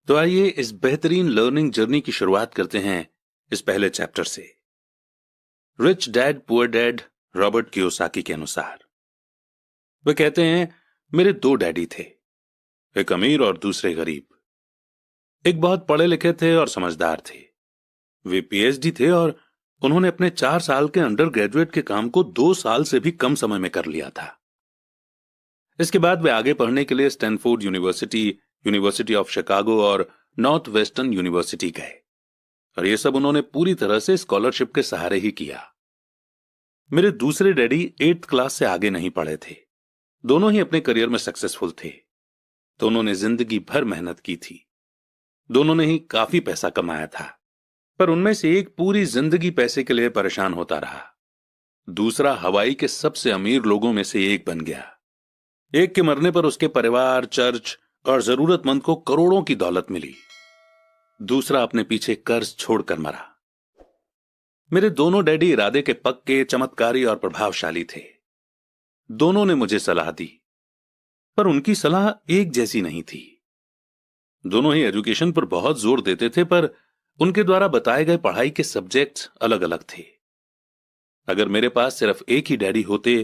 तो आइए इस बेहतरीन लर्निंग जर्नी की शुरुआत करते हैं इस पहले चैप्टर से। Rich dad poor dad Robert Kiyosaki के अनुसार वे कहते हैं, मेरे दो डैडी थे, एक अमीर और दूसरे गरीब। एक बहुत पढ़े लिखे थे और समझदार थे। वे पीएचडी थे और उन्होंने अपने 4 साल के अंडर ग्रेजुएट के काम को 2 साल से भी कम समय में कर लिया था। इसके बाद वे आगे पढ़ने के लिए Stanford university, university of Chicago और नॉर्थ वेस्टर्न यूनिवर्सिटी गए और ये सब उन्होंने पूरी तरह से स्कॉलरशिप के सहारे ही किया। मेरे दूसरे डैडी 8th क्लास से आगे नहीं पढ़े थे। दोनों ही अपने करियर में सक्सेसफुल थे। दोनों ने जिंदगी भर मेहनत की थी। दोनों ने ही काफी पैसा कमाया था, पर उनमें से एक पूरी जिंदगी पैसे के लिए परेशान होता रहा। दूसरा हवाई के सबसे अमीर लोगों में से एक बन गया। एक के मरने पर उसके परिवार, चर्च और जरूरतमंद को करोड़ों की दौलत मिली। दूसरा अपने पीछे कर्ज छोड़कर मरा। मेरे दोनों डैडी इरादे के पक्के, चमत्कारी और प्रभावशाली थे। दोनों ने मुझे सलाह दी, पर उनकी सलाह एक जैसी नहीं थी। दोनों ही एजुकेशन पर बहुत जोर देते थे, पर उनके द्वारा बताए गए पढ़ाई के सब्जेक्ट्स अलग अलग थे। अगर मेरे पास सिर्फ एक ही डैडी होते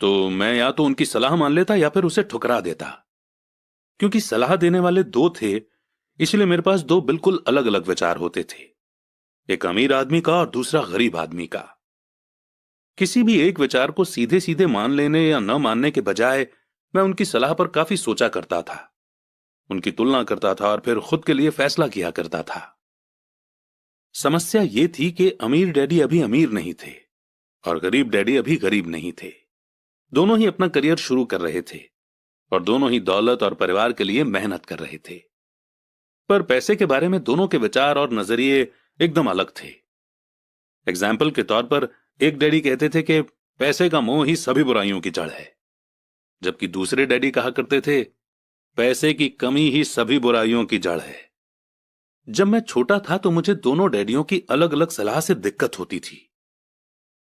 तो मैं या तो उनकी सलाह मान लेता या फिर उसे ठुकरा देता। क्योंकि सलाह देने वाले दो थे, इसलिए मेरे पास दो बिल्कुल अलग अलग विचार होते थे, एक अमीर आदमी का और दूसरा गरीब आदमी का। किसी भी एक विचार को सीधे सीधे मान लेने या न मानने के बजाय मैं उनकी सलाह पर काफी सोचा करता था, उनकी तुलना करता था और फिर खुद के लिए फैसला किया करता था। समस्या यह थी कि अमीर डैडी अभी अमीर नहीं थे और गरीब डैडी अभी गरीब नहीं थे। दोनों ही अपना करियर शुरू कर रहे थे और दोनों ही दौलत और परिवार के लिए मेहनत कर रहे थे, पर पैसे के बारे में दोनों के विचार और नजरिए एकदम अलग थे। एग्जाम्पल के तौर पर एक डैडी कहते थे कि पैसे का मोह ही सभी बुराइयों की जड़ है, जबकि दूसरे डैडी कहा करते थे पैसे की कमी ही सभी बुराइयों की जड़ है। जब मैं छोटा था तो मुझे दोनों डैडियों की अलग अलग सलाह से दिक्कत होती थी।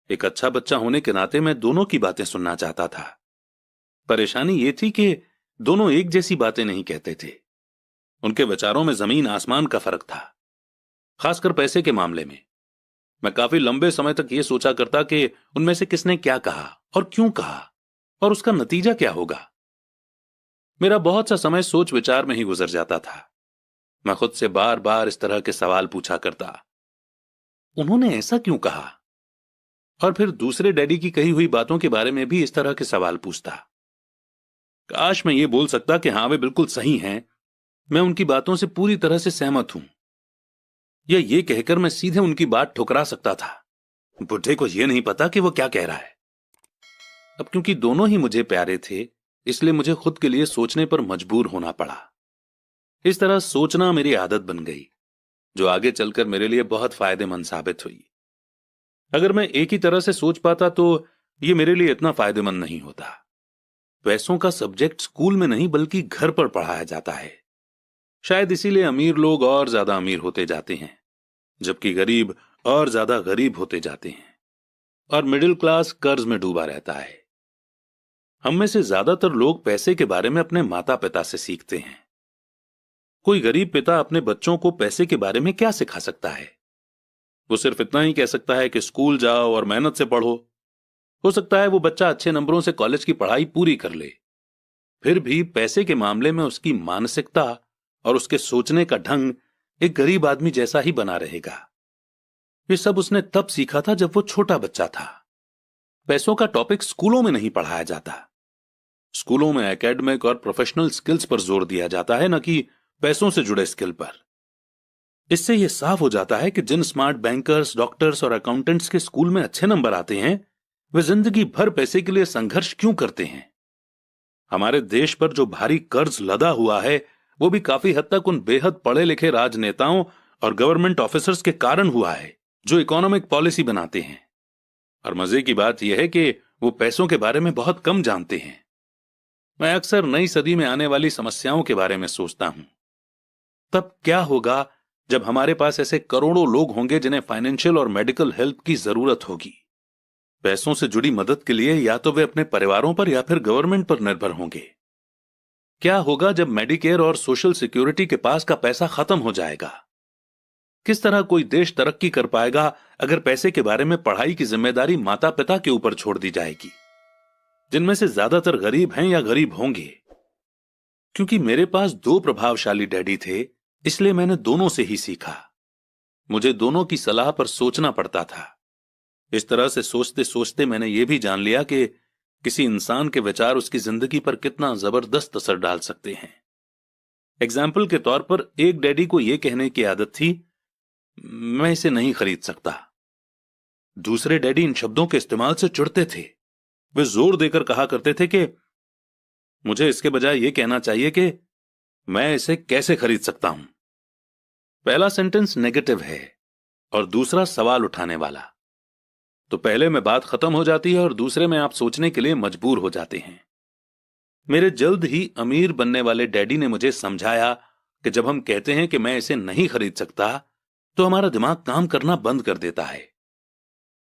एक अच्छा बच्चा होने के नाते मैं दोनों की बातें सुनना चाहता था। परेशानी यह थी कि दोनों एक जैसी बातें नहीं कहते थे। उनके विचारों में जमीन आसमान का फर्क था, खासकर पैसे के मामले में। मैं काफी लंबे समय तक यह सोचा करता कि उनमें से किसने क्या कहा और क्यों कहा और उसका नतीजा क्या होगा। मेरा बहुत सा समय सोच विचार में ही गुजर जाता था। मैं खुद से बार बार इस तरह के सवाल पूछा करता, उन्होंने ऐसा क्यों कहा? और फिर दूसरे डैडी की कही हुई बातों के बारे में भी इस तरह के सवाल पूछता। काश मैं ये बोल सकता कि हां वे बिल्कुल सही हैं, मैं उनकी बातों से पूरी तरह से सहमत हूं, या ये कहकर मैं सीधे उनकी बात ठुकरा सकता था, बुढ़े को यह नहीं पता कि वो क्या कह रहा है। अब क्योंकि दोनों ही मुझे प्यारे थे, इसलिए मुझे खुद के लिए सोचने पर मजबूर होना पड़ा। इस तरह सोचना मेरी आदत बन गई, जो आगे चलकर मेरे लिए बहुत फायदेमंद साबित हुई। अगर मैं एक ही तरह से सोच पाता तो यह मेरे लिए इतना फायदेमंद नहीं होता। पैसों का सब्जेक्ट स्कूल में नहीं बल्कि घर पर पढ़ाया जाता है। शायद इसीलिए अमीर लोग और ज्यादा अमीर होते जाते हैं, जबकि गरीब और ज्यादा गरीब होते जाते हैं, और मिडिल क्लास कर्ज में डूबा रहता है। हम में से ज्यादातर लोग पैसे के बारे में अपने माता पिता से सीखते हैं। कोई गरीब पिता अपने बच्चों को पैसे के बारे में क्या सिखा सकता है? वो सिर्फ इतना ही कह सकता है कि स्कूल जाओ और मेहनत से पढ़ो। हो सकता है वो बच्चा अच्छे नंबरों से कॉलेज की पढ़ाई पूरी कर ले, फिर भी पैसे के मामले में उसकी मानसिकता और उसके सोचने का ढंग एक गरीब आदमी जैसा ही बना रहेगा। ये सब उसने तब सीखा था जब वो छोटा बच्चा था। पैसों का टॉपिक स्कूलों में नहीं पढ़ाया जाता। स्कूलों में एकेडमिक और प्रोफेशनल स्किल्स पर जोर दिया जाता है, न कि पैसों से जुड़े स्किल पर। इससे यह साफ हो जाता है कि जिन स्मार्ट बैंकर्स, डॉक्टर्स और अकाउंटेंट्स के स्कूल में अच्छे नंबर आते हैं, वे जिंदगी भर पैसे के लिए संघर्ष क्यों करते हैं। हमारे देश पर जो भारी कर्ज लदा हुआ है, वो भी काफी हद तक उन बेहद पढ़े लिखे राजनेताओं और गवर्नमेंट ऑफिसर्स के कारण हुआ है, जो इकोनॉमिक पॉलिसी बनाते हैं। और मजे की बात यह है कि वो पैसों के बारे में बहुत कम जानते हैं। मैं अक्सर नई सदी में आने वाली समस्याओं के बारे में सोचता हूं। तब क्या होगा जब हमारे पास ऐसे करोड़ों लोग होंगे जिन्हें फाइनेंशियल और मेडिकल हेल्प की जरूरत होगी। पैसों से जुड़ी मदद के लिए या तो वे अपने परिवारों पर या फिर गवर्नमेंट पर निर्भर होंगे। क्या होगा जब मेडिकेयर और सोशल सिक्योरिटी के पास का पैसा खत्म हो जाएगा? किस तरह कोई देश तरक्की कर पाएगा अगर पैसे के बारे में पढ़ाई की जिम्मेदारी माता पिता के ऊपर छोड़ दी जाएगी, जिनमें से ज्यादातर गरीब हैं या गरीब होंगे? क्योंकि मेरे पास दो प्रभावशाली डैडी थे, इसलिए मैंने दोनों से ही सीखा। मुझे दोनों की सलाह पर सोचना पड़ता था। इस तरह से सोचते सोचते मैंने यह भी जान लिया कि किसी इंसान के विचार उसकी जिंदगी पर कितना जबरदस्त असर डाल सकते हैं। एग्जाम्पल के तौर पर एक डैडी को यह कहने की आदत थी, मैं इसे नहीं खरीद सकता। दूसरे डैडी इन शब्दों के इस्तेमाल से चिढ़ते थे। वे जोर देकर कहा करते थे कि मुझे इसके बजाय यह कहना चाहिए कि मैं इसे कैसे खरीद सकता हूं। पहला सेंटेंस नेगेटिव है और दूसरा सवाल उठाने वाला, तो पहले में बात खत्म हो जाती है और दूसरे में आप सोचने के लिए मजबूर हो जाते हैं। मेरे जल्द ही अमीर बनने वाले डैडी ने मुझे समझाया कि जब हम कहते हैं कि मैं इसे नहीं खरीद सकता, तो हमारा दिमाग काम करना बंद कर देता है।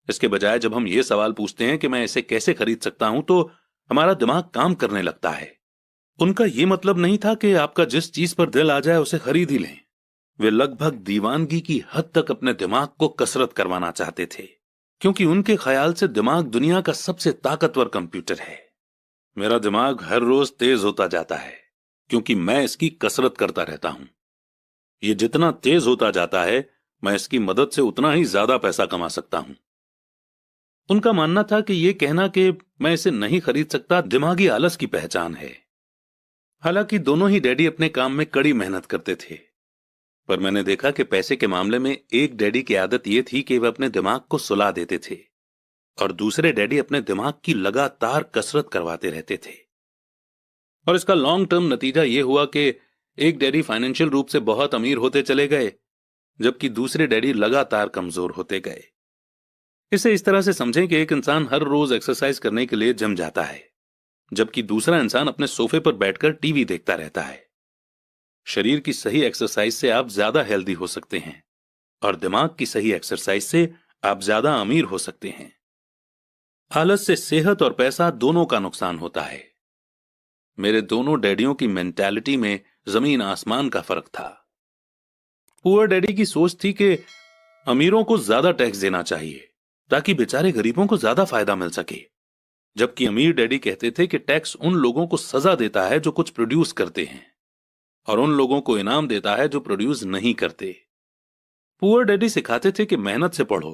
इसके बजाय जब हम ये सवाल पूछते हैं कि मैं इसे कैसे खरीद सकता हूं, तो हमारा दिमाग काम करने लगता है। उनका यह मतलब नहीं था कि आपका जिस चीज पर दिल आ जाए उसे खरीद ही लें। वे लगभग दीवानगी की हद तक अपने दिमाग को कसरत करवाना चाहते थे, क्योंकि उनके ख्याल से दिमाग दुनिया का सबसे ताकतवर कंप्यूटर है। मेरा दिमाग हर रोज तेज होता जाता है क्योंकि मैं इसकी कसरत करता रहता हूं। यह जितना तेज होता जाता है, मैं इसकी मदद से उतना ही ज्यादा पैसा कमा सकता हूं। उनका मानना था कि यह कहना कि मैं इसे नहीं खरीद सकता दिमागी आलस की पहचान है। हालांकि दोनों ही डैडी अपने काम में कड़ी मेहनत करते थे, पर मैंने देखा कि पैसे के मामले में एक डैडी की आदत यह थी कि वह अपने दिमाग को सुला देते थे और दूसरे डैडी अपने दिमाग की लगातार कसरत करवाते रहते थे। और इसका लॉन्ग टर्म नतीजा यह हुआ कि एक डैडी फाइनेंशियल रूप से बहुत अमीर होते चले गए, जबकि दूसरे डैडी लगातार कमजोर होते गए। इसे इस तरह से समझें कि एक इंसान हर रोज एक्सरसाइज करने के लिए जिम जाता है, जबकि दूसरा इंसान अपने सोफे पर बैठकर टीवी देखता रहता है। शरीर की सही एक्सरसाइज से आप ज्यादा हेल्दी हो सकते हैं और दिमाग की सही एक्सरसाइज से आप ज्यादा अमीर हो सकते हैं। आलस से सेहत और पैसा दोनों का नुकसान होता है। मेरे दोनों डैडियों की मेंटालिटी में जमीन आसमान का फर्क था। पुअर डैडी की सोच थी कि अमीरों को ज्यादा टैक्स देना चाहिए ताकि बेचारे गरीबों को ज्यादा फायदा मिल सके, जबकि अमीर डैडी कहते थे कि टैक्स उन लोगों को सजा देता है जो कुछ प्रोड्यूस करते हैं और उन लोगों को इनाम देता है जो प्रोड्यूस नहीं करते। पुअर डैडी सिखाते थे कि मेहनत से पढ़ो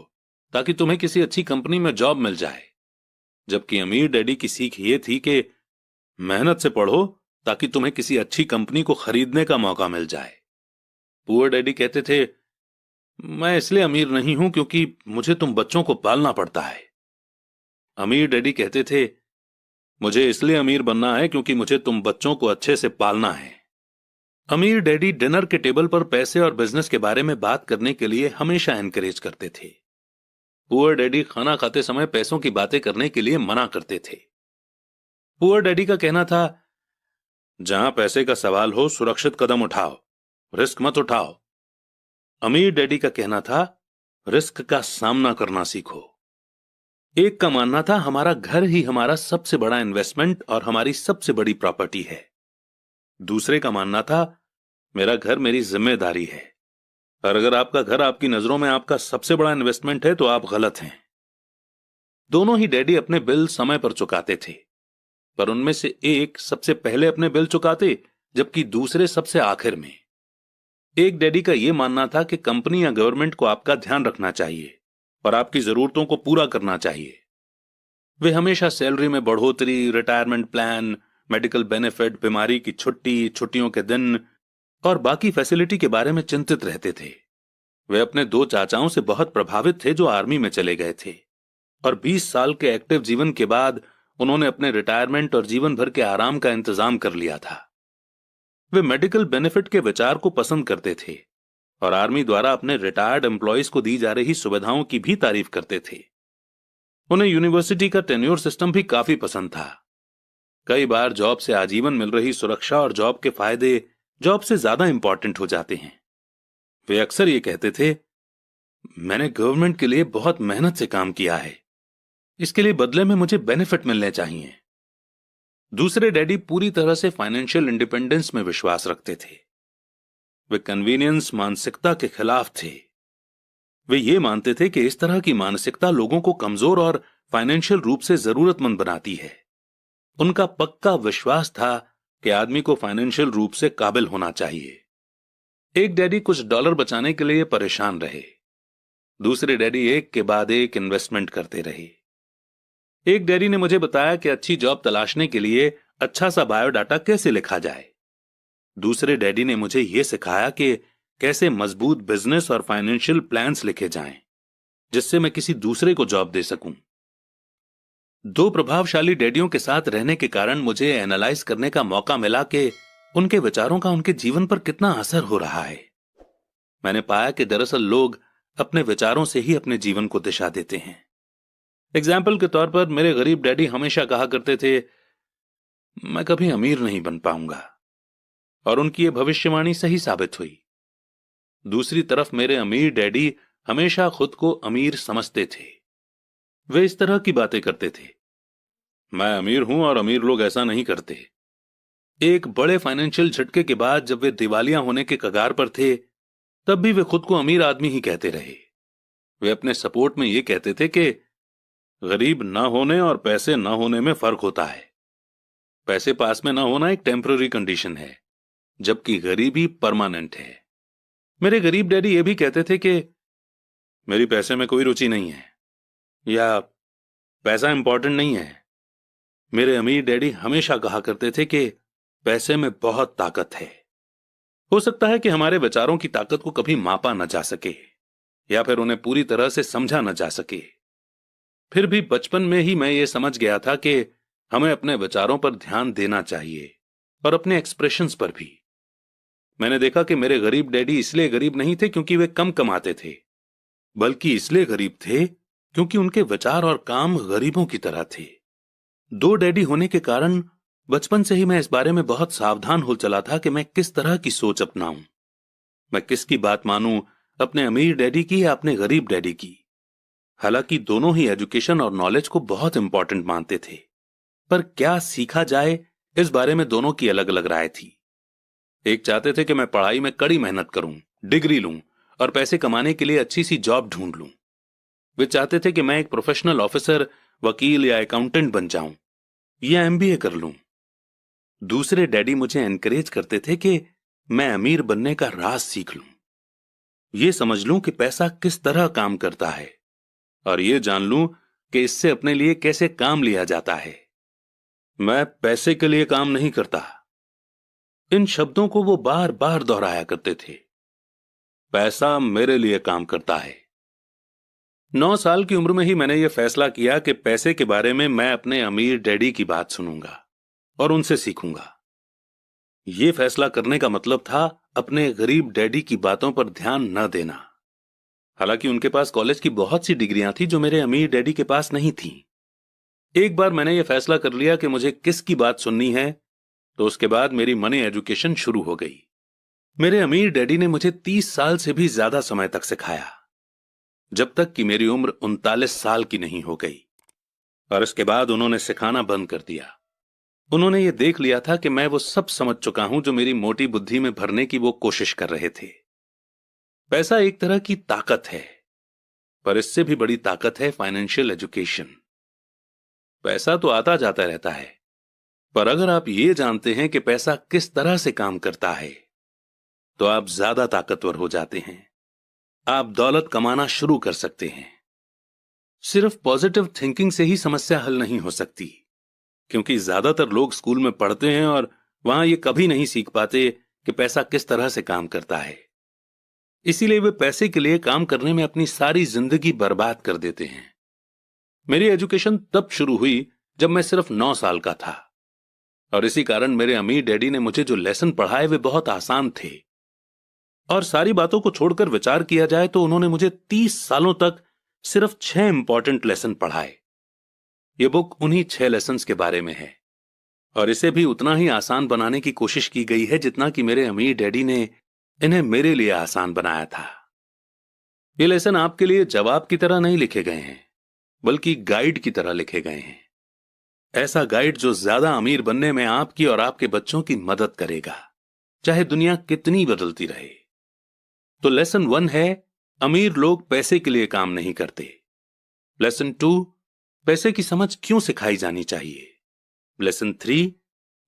ताकि तुम्हें किसी अच्छी कंपनी में जॉब मिल जाए, जबकि अमीर डैडी की सीख ये थी कि मेहनत से पढ़ो ताकि तुम्हें किसी अच्छी कंपनी को खरीदने का मौका मिल जाए। पुअर डैडी कहते थे, मैं इसलिए अमीर नहीं हूं क्योंकि मुझे तुम बच्चों को पालना पड़ता है। अमीर डैडी कहते थे, मुझे इसलिए अमीर बनना है क्योंकि मुझे तुम बच्चों को अच्छे से पालना है। अमीर डैडी डिनर के टेबल पर पैसे और बिजनेस के बारे में बात करने के लिए हमेशा एनकरेज करते थे। पुअर डैडी खाना खाते समय पैसों की बातें करने के लिए मना करते थे। पुअर डैडी का कहना था, जहां पैसे का सवाल हो सुरक्षित कदम उठाओ, रिस्क मत उठाओ। अमीर डैडी का कहना था, रिस्क का सामना करना सीखो। एक का मानना था, हमारा घर ही हमारा सबसे बड़ा इन्वेस्टमेंट और हमारी सबसे बड़ी प्रॉपर्टी है। दूसरे का मानना था, मेरा घर मेरी जिम्मेदारी है, और अगर आपका घर आपकी नजरों में आपका सबसे बड़ा इन्वेस्टमेंट है तो आप गलत हैं। दोनों ही डैडी अपने बिल समय पर चुकाते थे, पर उनमें से एक सबसे पहले अपने बिल चुकाते जबकि दूसरे सबसे आखिर में। एक डैडी का यह मानना था कि कंपनी या गवर्नमेंट को आपका ध्यान रखना चाहिए और आपकी जरूरतों को पूरा करना चाहिए। वे हमेशा सैलरी में बढ़ोतरी, रिटायरमेंट प्लान, मेडिकल बेनिफिट, बीमारी की छुट्टी, छुट्टियों के दिन और बाकी फैसिलिटी के बारे में चिंतित रहते थे। वे अपने दो चाचाओं से बहुत प्रभावित थे जो आर्मी में चले गए थे, और 20 साल के एक्टिव जीवन के बाद उन्होंने अपने रिटायरमेंट और जीवन भर के आराम का इंतजाम कर लिया था। वे मेडिकल बेनिफिट के विचार को पसंद करते थे और आर्मी द्वारा अपने रिटायर्ड एम्प्लॉयज को दी जा रही सुविधाओं की भी तारीफ करते थे। उन्हें यूनिवर्सिटी का टेन्योर सिस्टम भी काफी पसंद था। कई बार जॉब से आजीवन मिल रही सुरक्षा और जॉब के फायदे जॉब से ज्यादा इंपॉर्टेंट हो जाते हैं। वे अक्सर ये कहते थे, मैंने गवर्नमेंट के लिए बहुत मेहनत से काम किया है, इसके लिए बदले में मुझे बेनिफिट मिलने चाहिए। दूसरे डैडी पूरी तरह से फाइनेंशियल इंडिपेंडेंस में विश्वास रखते थे। वे कन्वीनियंस मानसिकता के खिलाफ थे। वे ये मानते थे कि इस तरह की मानसिकता लोगों को कमजोर और फाइनेंशियल रूप से जरूरतमंद बनाती है। उनका पक्का विश्वास था कि आदमी को फाइनेंशियल रूप से काबिल होना चाहिए। एक डैडी कुछ डॉलर बचाने के लिए परेशान रहे। दूसरे डैडी एक के बाद एक इन्वेस्टमेंट करते रहे। एक डैडी ने मुझे बताया कि अच्छी जॉब तलाशने के लिए अच्छा सा बायोडाटा कैसे लिखा जाए। दूसरे डैडी ने मुझे यह सिखाया कि कैसे मजबूत बिजनेस और फाइनेंशियल प्लान्स लिखे जाएं, जिससे मैं किसी दूसरे को जॉब दे सकूं। दो प्रभावशाली डैडियों के साथ रहने के कारण मुझे एनालाइज करने का मौका मिला कि उनके विचारों का उनके जीवन पर कितना असर हो रहा है। मैंने पाया कि दरअसल लोग अपने विचारों से ही अपने जीवन को दिशा देते हैं। एग्जाम्पल के तौर पर मेरे गरीब डैडी हमेशा कहा करते थे, मैं कभी अमीर नहीं बन पाऊंगा, और उनकी यह भविष्यवाणी सही साबित हुई। दूसरी तरफ मेरे अमीर डैडी हमेशा खुद को अमीर समझते थे। वे इस तरह की बातें करते थे, मैं अमीर हूं और अमीर लोग ऐसा नहीं करते। एक बड़े फाइनेंशियल झटके के बाद जब वे दिवालिया होने के कगार पर थे, तब भी वे खुद को अमीर आदमी ही कहते रहे। वे अपने सपोर्ट में यह कहते थे कि गरीब ना होने और पैसे ना होने में फर्क होता है। पैसे पास में ना होना एक टेम्पररी कंडीशन है, जबकि गरीबी परमानेंट है। मेरे गरीब डैडी ये भी कहते थे कि मेरी पैसे में कोई रुचि नहीं है, या पैसा इंपॉर्टेंट नहीं है। मेरे अमीर डैडी हमेशा कहा करते थे कि पैसे में बहुत ताकत है। हो सकता है कि हमारे विचारों की ताकत को कभी मापा न जा सके, या फिर उन्हें पूरी तरह से समझा न जा सके। फिर भी बचपन में ही मैं ये समझ गया था कि हमें अपने विचारों पर ध्यान देना चाहिए, और अपने एक्सप्रेशंस पर भी। मैंने देखा कि मेरे गरीब डैडी इसलिए गरीब नहीं थे क्योंकि वे कम कमाते थे, बल्कि इसलिए गरीब थे क्योंकि उनके विचार और काम गरीबों की तरह थे। दो डैडी होने के कारण बचपन से ही मैं इस बारे में बहुत सावधान हो चला था कि मैं किस तरह की सोच अपनाऊं। मैं किसकी बात मानूं, अपने अमीर डैडी की या अपने गरीब डैडी की। हालांकि दोनों ही एजुकेशन और नॉलेज को बहुत इंपॉर्टेंट मानते थे, पर क्या सीखा जाए इस बारे में दोनों की अलग अलग राय थी। एक चाहते थे कि मैं पढ़ाई में कड़ी मेहनत करूं, डिग्री लूं और पैसे कमाने के लिए अच्छी सी जॉब ढूंढ लूं। वे चाहते थे कि मैं एक प्रोफेशनल ऑफिसर, वकील या अकाउंटेंट बन जाऊं या एमबीए कर लूं। दूसरे डैडी मुझे एनकरेज करते थे कि मैं अमीर बनने का राज सीख लूं, ये समझ लूं कि पैसा किस तरह काम करता है, और ये जान लूं कि इससे अपने लिए कैसे काम लिया जाता है। मैं पैसे के लिए काम नहीं करता। इन शब्दों को वो बार बार दोहराया करते थे। पैसा मेरे लिए काम करता है। 9 साल की उम्र में ही मैंने यह फैसला किया कि पैसे के बारे में मैं अपने अमीर डैडी की बात सुनूंगा और उनसे सीखूंगा। यह फैसला करने का मतलब था अपने गरीब डैडी की बातों पर ध्यान न देना। हालांकि उनके पास कॉलेज की बहुत सी डिग्रियां थी जो मेरे अमीर डैडी के पास नहीं थी। एक बार मैंने यह फैसला कर लिया कि मुझे किसकी बात सुननी है, तो उसके बाद मेरी मनी एजुकेशन शुरू हो गई। मेरे अमीर डैडी ने मुझे 30 साल से भी ज्यादा समय तक सिखाया, जब तक कि मेरी उम्र 39 साल की नहीं हो गई, और इसके बाद उन्होंने सिखाना बंद कर दिया। उन्होंने ये देख लिया था कि मैं वो सब समझ चुका हूं जो मेरी मोटी बुद्धि में भरने की वो कोशिश कर रहे थे। पैसा एक तरह की ताकत है, पर इससे भी बड़ी ताकत है फाइनेंशियल एजुकेशन। पैसा तो आता जाता रहता है, पर अगर आप ये जानते हैं कि पैसा किस तरह से काम करता है, तो आप ज्यादा ताकतवर हो जाते हैं। आप दौलत कमाना शुरू कर सकते हैं। सिर्फ पॉजिटिव थिंकिंग से ही समस्या हल नहीं हो सकती, क्योंकि ज्यादातर लोग स्कूल में पढ़ते हैं और वहां ये कभी नहीं सीख पाते कि पैसा किस तरह से काम करता है। इसीलिए वे पैसे के लिए काम करने में अपनी सारी जिंदगी बर्बाद कर देते हैं। मेरी एजुकेशन तब शुरू हुई जब मैं सिर्फ 9 साल का था, और इसी कारण मेरे अमीर डैडी ने मुझे जो लेसन पढ़ाए वे बहुत आसान थे। और सारी बातों को छोड़कर विचार किया जाए तो उन्होंने मुझे 30 सालों तक सिर्फ 6 इंपॉर्टेंट लेसन पढ़ाए। यह बुक उन्हीं 6 लेसन्स के बारे में है, और इसे भी उतना ही आसान बनाने की कोशिश की गई है जितना कि मेरे अमीर डैडी ने इन्हें मेरे लिए आसान बनाया था। ये लेसन आपके लिए जवाब की तरह नहीं लिखे गए हैं, बल्कि गाइड की तरह लिखे गए हैं। ऐसा गाइड जो ज्यादा अमीर बनने में आपकी और आपके बच्चों की मदद करेगा, चाहे दुनिया कितनी बदलती रहे। तो लेसन 1 है, अमीर लोग पैसे के लिए काम नहीं करते। लेसन 2, पैसे की समझ क्यों सिखाई जानी चाहिए। लेसन 3,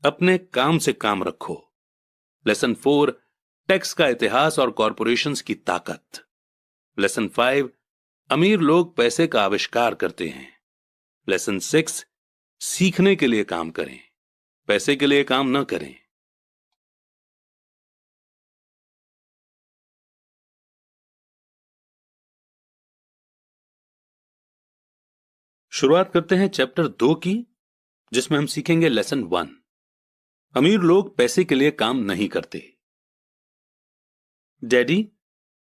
अपने काम से काम रखो। लेसन 4, टैक्स का इतिहास और कॉरपोरेशंस की ताकत। लेसन 5, अमीर लोग पैसे का आविष्कार करते हैं। लेसन 6, सीखने के लिए काम करें, पैसे के लिए काम न करें। शुरुआत करते हैं चैप्टर 2 की, जिसमें हम सीखेंगे लेसन 1, अमीर लोग पैसे के लिए काम नहीं करते। डैडी,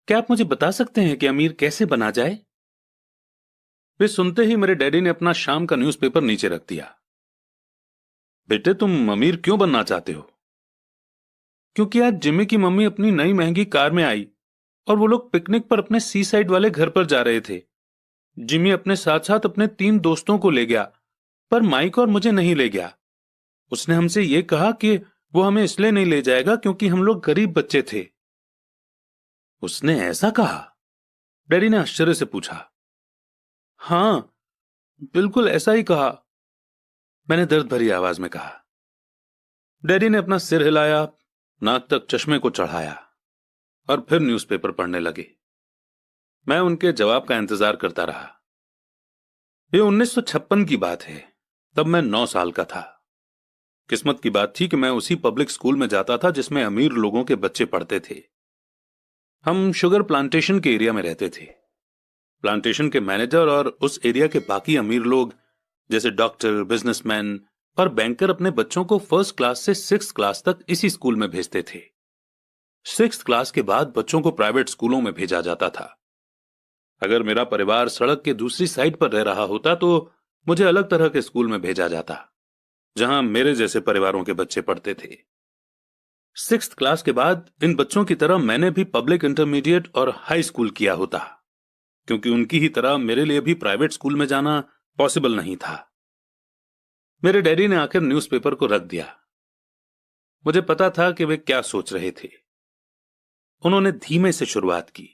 क्या आप मुझे बता सकते हैं कि अमीर कैसे बना जाए? वे सुनते ही मेरे डैडी ने अपना शाम का न्यूज़पेपर नीचे रख दिया। बेटे, तुम अमीर क्यों बनना चाहते हो? क्योंकि आज जिमी की मम्मी अपनी नई महंगी कार में आई और वो लोग पिकनिक पर अपने सी साइड वाले घर पर जा रहे थे। जिमी अपने साथ साथ अपने 3 दोस्तों को ले गया, पर माइक और मुझे नहीं ले गया। उसने हमसे ये कहा कि वो हमें इसलिए नहीं ले जाएगा क्योंकि हम लोग गरीब बच्चे थे। उसने ऐसा कहा? डैडी ने आश्चर्य से पूछा। हां, बिल्कुल ऐसा ही कहा, मैंने दर्द भरी आवाज में कहा। डैडी ने अपना सिर हिलाया, नाक तक चश्मे को चढ़ाया और फिर न्यूज़पेपर पढ़ने लगे। मैं उनके जवाब का इंतजार करता रहा। यह 1956 की बात है, तब मैं 9 साल का था। किस्मत की बात थी कि मैं उसी पब्लिक स्कूल में जाता था जिसमें अमीर लोगों के बच्चे पढ़ते थे। हम शुगर प्लांटेशन के एरिया में रहते थे। प्लांटेशन के मैनेजर और उस एरिया के बाकी अमीर लोग जैसे डॉक्टर, बिजनेसमैन और बैंकर अपने बच्चों को 1st क्लास से 6th क्लास तक इसी स्कूल में भेजते थे। 6th क्लास के बाद बच्चों को प्राइवेट स्कूलों में भेजा जाता था। अगर मेरा परिवार सड़क के दूसरी साइड पर रह रहा होता तो मुझे अलग तरह के स्कूल में भेजा जाता, जहां मेरे जैसे परिवारों के बच्चे पढ़ते थे। 6th क्लास के बाद इन बच्चों की तरह मैंने भी पब्लिक इंटरमीडिएट और हाई स्कूल किया होता, क्योंकि उनकी ही तरह मेरे लिए भी प्राइवेट स्कूल में जाना पॉसिबल नहीं था। मेरे डैडी ने आखिर न्यूज़पेपर को रख दिया। मुझे पता था कि वे क्या सोच रहे थे। उन्होंने धीमे से शुरुआत की।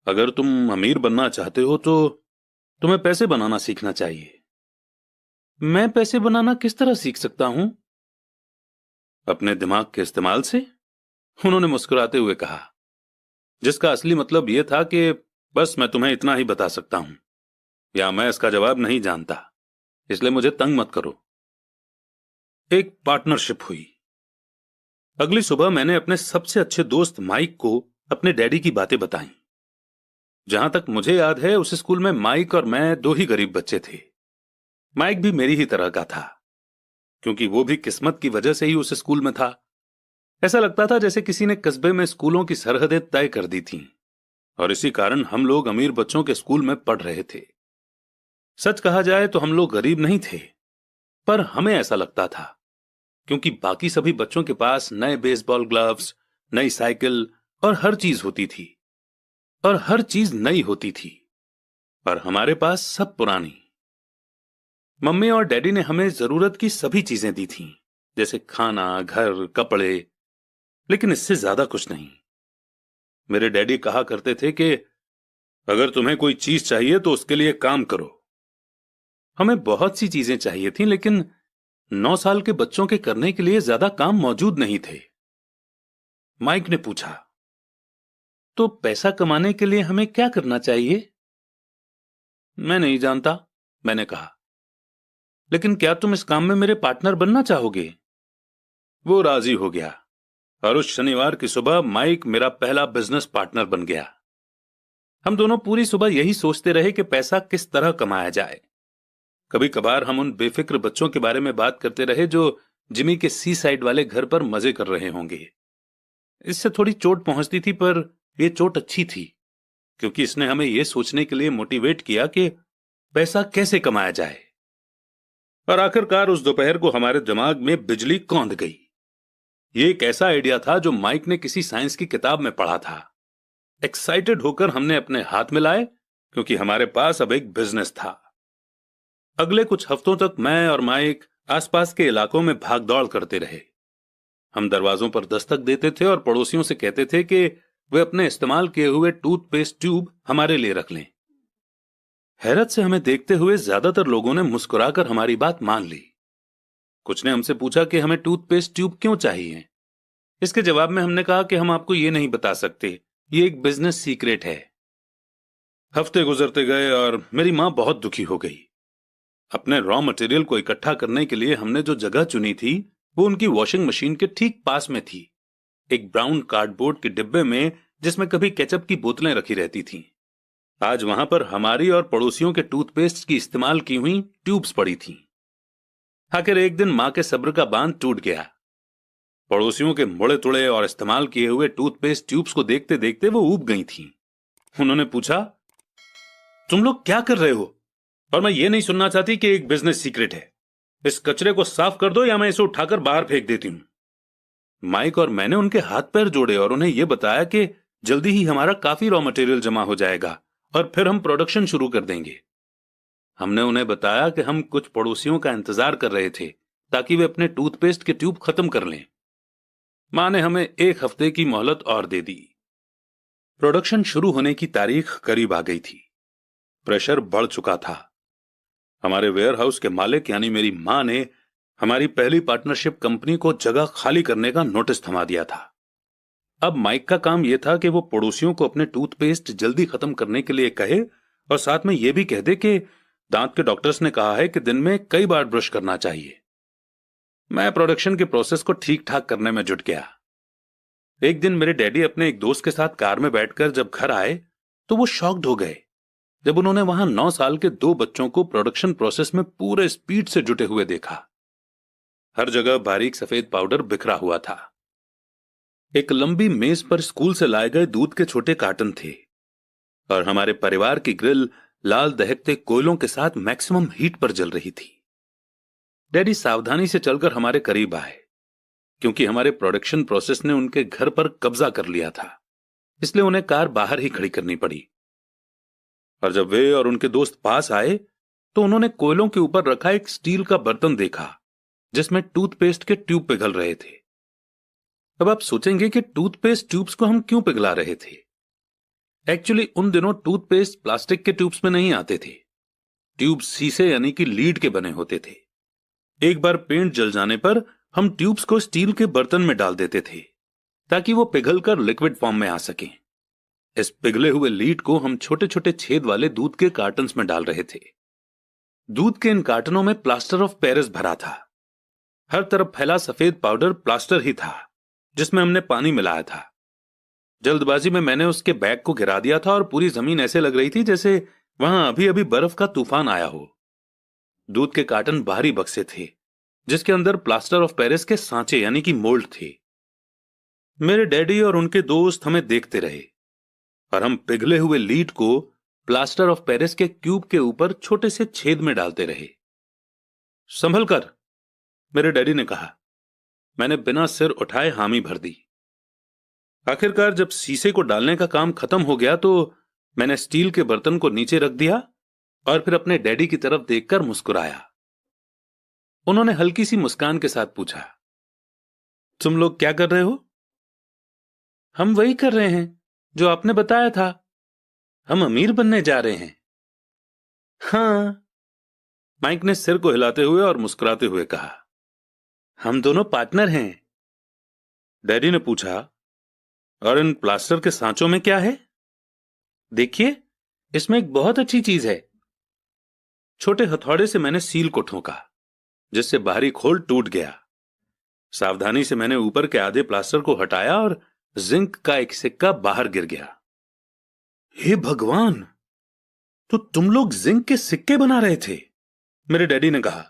अगर तुम अमीर बनना चाहते हो तो तुम्हें पैसे बनाना सीखना चाहिए। मैं पैसे बनाना किस तरह सीख सकता हूं? अपने दिमाग के इस्तेमाल से, उन्होंने मुस्कुराते हुए कहा, जिसका असली मतलब यह था कि बस मैं तुम्हें इतना ही बता सकता हूं, या मैं इसका जवाब नहीं जानता, इसलिए मुझे तंग मत करो। एक पार्टनरशिप हुई। अगली सुबह मैंने अपने सबसे अच्छे दोस्त माइक को अपने डैडी की बातें बताईं। जहां तक मुझे याद है, उस स्कूल में माइक और मैं 2 ही गरीब बच्चे थे। माइक भी मेरी ही तरह का था, क्योंकि वो भी किस्मत की वजह से ही उस स्कूल में था। ऐसा लगता था जैसे किसी ने कस्बे में स्कूलों की सरहदें तय कर दी थीं, और इसी कारण हम लोग अमीर बच्चों के स्कूल में पढ़ रहे थे। सच कहा जाए तो हम लोग गरीब नहीं थे, पर हमें ऐसा लगता था, क्योंकि बाकी सभी बच्चों के पास नए बेसबॉल ग्लव्स, नई साइकिल और हर चीज होती थी, और हर चीज नई होती थी, और हमारे पास सब पुरानी। मम्मी और डैडी ने हमें जरूरत की सभी चीजें दी थीं, जैसे खाना, घर, कपड़े, लेकिन इससे ज्यादा कुछ नहीं। मेरे डैडी कहा करते थे कि अगर तुम्हें कोई चीज चाहिए तो उसके लिए काम करो। हमें बहुत सी चीजें चाहिए थीं, लेकिन 9 साल के बच्चों के करने के लिए ज्यादा काम मौजूद नहीं थे। माइक ने पूछा, तो पैसा कमाने के लिए हमें क्या करना चाहिए? मैं नहीं जानता, मैंने कहा, लेकिन क्या तुम इस काम में मेरे पार्टनर बनना चाहोगे? वो राजी हो गया, और उस शनिवार की सुबह माइक मेरा पहला बिजनेस पार्टनर बन गया। हम दोनों पूरी सुबह यही सोचते रहे कि पैसा किस तरह कमाया जाए। कभी कभार हम उन बेफिक्र बच्चों के बारे में बात करते रहे जो जिमी के सी साइड वाले घर पर मजे कर रहे होंगे। इससे थोड़ी चोट पहुंचती थी, पर यह चोट अच्छी थी, क्योंकि इसने हमें यह सोचने के लिए मोटिवेट किया कि पैसा कैसे कमाया जाए। और आखिरकार उस दोपहर को हमारे दिमाग में बिजली कौंध गई। यह एक ऐसा आइडिया था जो माइक ने किसी साइंस की किताब में पढ़ा था। एक्साइटेड होकर हमने अपने हाथ मिलाए, क्योंकि हमारे पास अब एक बिजनेस था। अगले कुछ हफ्तों तक मैं और माइक आसपास के इलाकों में भागदौड़ करते रहे। हम दरवाजों पर दस्तक देते थे और पड़ोसियों से कहते थे कि वे अपने इस्तेमाल किए हुए टूथपेस्ट ट्यूब हमारे लिए रख लें। हैरत से हमें देखते हुए ज्यादातर लोगों ने मुस्कुराकर हमारी बात मान ली। कुछ ने हमसे पूछा कि हमें टूथपेस्ट ट्यूब क्यों चाहिए। इसके जवाब में हमने कहा कि हम आपको ये नहीं बता सकते, ये एक बिजनेस सीक्रेट है। हफ्ते गुजरते गए और मेरी मां बहुत दुखी हो गई। अपने रॉ मटेरियल को इकट्ठा करने के लिए हमने जो जगह चुनी थी वो उनकी वॉशिंग मशीन के ठीक पास में थी, एक ब्राउन कार्डबोर्ड के डिब्बे में जिसमें कभी केचप की बोतलें रखी रहती थीं। आज वहां पर हमारी और पड़ोसियों के टूथपेस्ट की इस्तेमाल की हुई ट्यूब्स पड़ी थीं। आखिर एक दिन मां के सब्र का बांध टूट गया। पड़ोसियों के मुड़े तुड़े और इस्तेमाल किए हुए टूथपेस्ट ट्यूब्स को देखते देखते वो ऊब गई थीं। उन्होंने पूछा, तुम लोग क्या कर रहे हो? और मैं ये नहीं सुनना चाहती कि एक बिजनेस सीक्रेट है। इस कचरे को साफ कर दो या मैं इसे उठाकर बाहर फेंक देती हूं। माइक और मैंने उनके हाथ पैर जोड़े और उन्हें यह बताया कि जल्दी ही हमारा काफी रॉ मटेरियल जमा हो जाएगा और फिर हम प्रोडक्शन शुरू कर देंगे। हमने उन्हें बताया कि हम कुछ पड़ोसियों का इंतजार कर रहे थे ताकि वे अपने टूथपेस्ट के ट्यूब खत्म कर लें। मां ने हमें 1 हफ्ते की मोहलत और दे दी। प्रोडक्शन शुरू होने की तारीख करीब आ गई थी। प्रेशर बढ़ चुका था। हमारे वेयरहाउस के मालिक यानी मेरी मां ने हमारी पहली पार्टनरशिप कंपनी को जगह खाली करने का नोटिस थमा दिया था। अब माइक का काम यह था कि वो पड़ोसियों को अपने टूथपेस्ट जल्दी खत्म करने के लिए कहे और साथ में यह भी कह दे कि दांत के डॉक्टर्स ने कहा है कि दिन में कई बार ब्रश करना चाहिए। मैं प्रोडक्शन के प्रोसेस को ठीक ठाक करने में जुट गया। एक दिन मेरे डैडी अपने एक दोस्त के साथ कार में बैठकर जब घर आए तो वो शॉक्ड हो गए जब उन्होंने वहां 9 साल के 2 बच्चों को प्रोडक्शन प्रोसेस में पूरे स्पीड से जुटे हुए देखा। हर जगह बारीक सफेद पाउडर बिखरा हुआ था। एक लंबी मेज पर स्कूल से लाए गए दूध के छोटे कार्टन थे और हमारे परिवार की ग्रिल लाल दहकते कोयलों के साथ मैक्सिमम हीट पर जल रही थी। डैडी सावधानी से चलकर हमारे करीब आए क्योंकि हमारे प्रोडक्शन प्रोसेस ने उनके घर पर कब्जा कर लिया था, इसलिए उन्हें कार बाहर ही खड़ी करनी पड़ी। और जब वे और उनके दोस्त पास आए तो उन्होंने कोयलों के ऊपर रखा एक स्टील का बर्तन देखा जिसमें टूथपेस्ट के ट्यूब पिघल रहे थे। अब आप सोचेंगे कि टूथपेस्ट ट्यूब्स को हम क्यों पिघला रहे थे। एक्चुअली उन दिनों टूथपेस्ट प्लास्टिक के ट्यूब्स में नहीं आते थे। ट्यूब शीशे यानी कि लीड के बने होते थे। एक बार पेंट जल जाने पर हम ट्यूब्स को स्टील के बर्तन में डाल देते थे ताकि वो पिघलकर लिक्विड फॉर्म में आ सकें। इस पिघले हुए लीड को हम छोटे छोटे छेद वाले दूध के कार्टन्स में डाल रहे थे। दूध के इन कार्टनों में प्लास्टर ऑफ पेरिस भरा था। हर तरफ फैला सफेद पाउडर प्लास्टर ही था जिसमें हमने पानी मिलाया था। जल्दबाजी में मैंने उसके बैग को गिरा दिया था और पूरी जमीन ऐसे लग रही थी जैसे वहां अभी अभी बर्फ का तूफान आया हो। दूध के कार्टन बाहरी बक्से थे जिसके अंदर प्लास्टर ऑफ पेरिस के सांचे यानी कि मोल्ड थे। मेरे डैडी और उनके दोस्त हमें देखते रहे और हम पिघले हुए लीड को प्लास्टर ऑफ पेरिस के क्यूब के ऊपर छोटे से छेद में डालते रहे। संभल कर, मेरे डैडी ने कहा। मैंने बिना सिर उठाए हामी भर दी। आखिरकार जब शीशे को डालने का काम खत्म हो गया तो मैंने स्टील के बर्तन को नीचे रख दिया और फिर अपने डैडी की तरफ देखकर मुस्कुराया। उन्होंने हल्की सी मुस्कान के साथ पूछा, तुम लोग क्या कर रहे हो? हम वही कर रहे हैं जो आपने बताया था। हम अमीर बनने जा रहे हैं। हां, माइक ने सिर को हिलाते हुए और मुस्कुराते हुए कहा। हम दोनों पार्टनर हैं। डैडी ने पूछा, और इन प्लास्टर के सांचों में क्या है? देखिए, इसमें एक बहुत अच्छी चीज है। छोटे हथौड़े से मैंने सील को ठोका जिससे बाहरी खोल टूट गया। सावधानी से मैंने ऊपर के आधे प्लास्टर को हटाया और जिंक का एक सिक्का बाहर गिर गया। हे भगवान, तो तुम लोग जिंक के सिक्के बना रहे थे? मेरे डैडी ने कहा।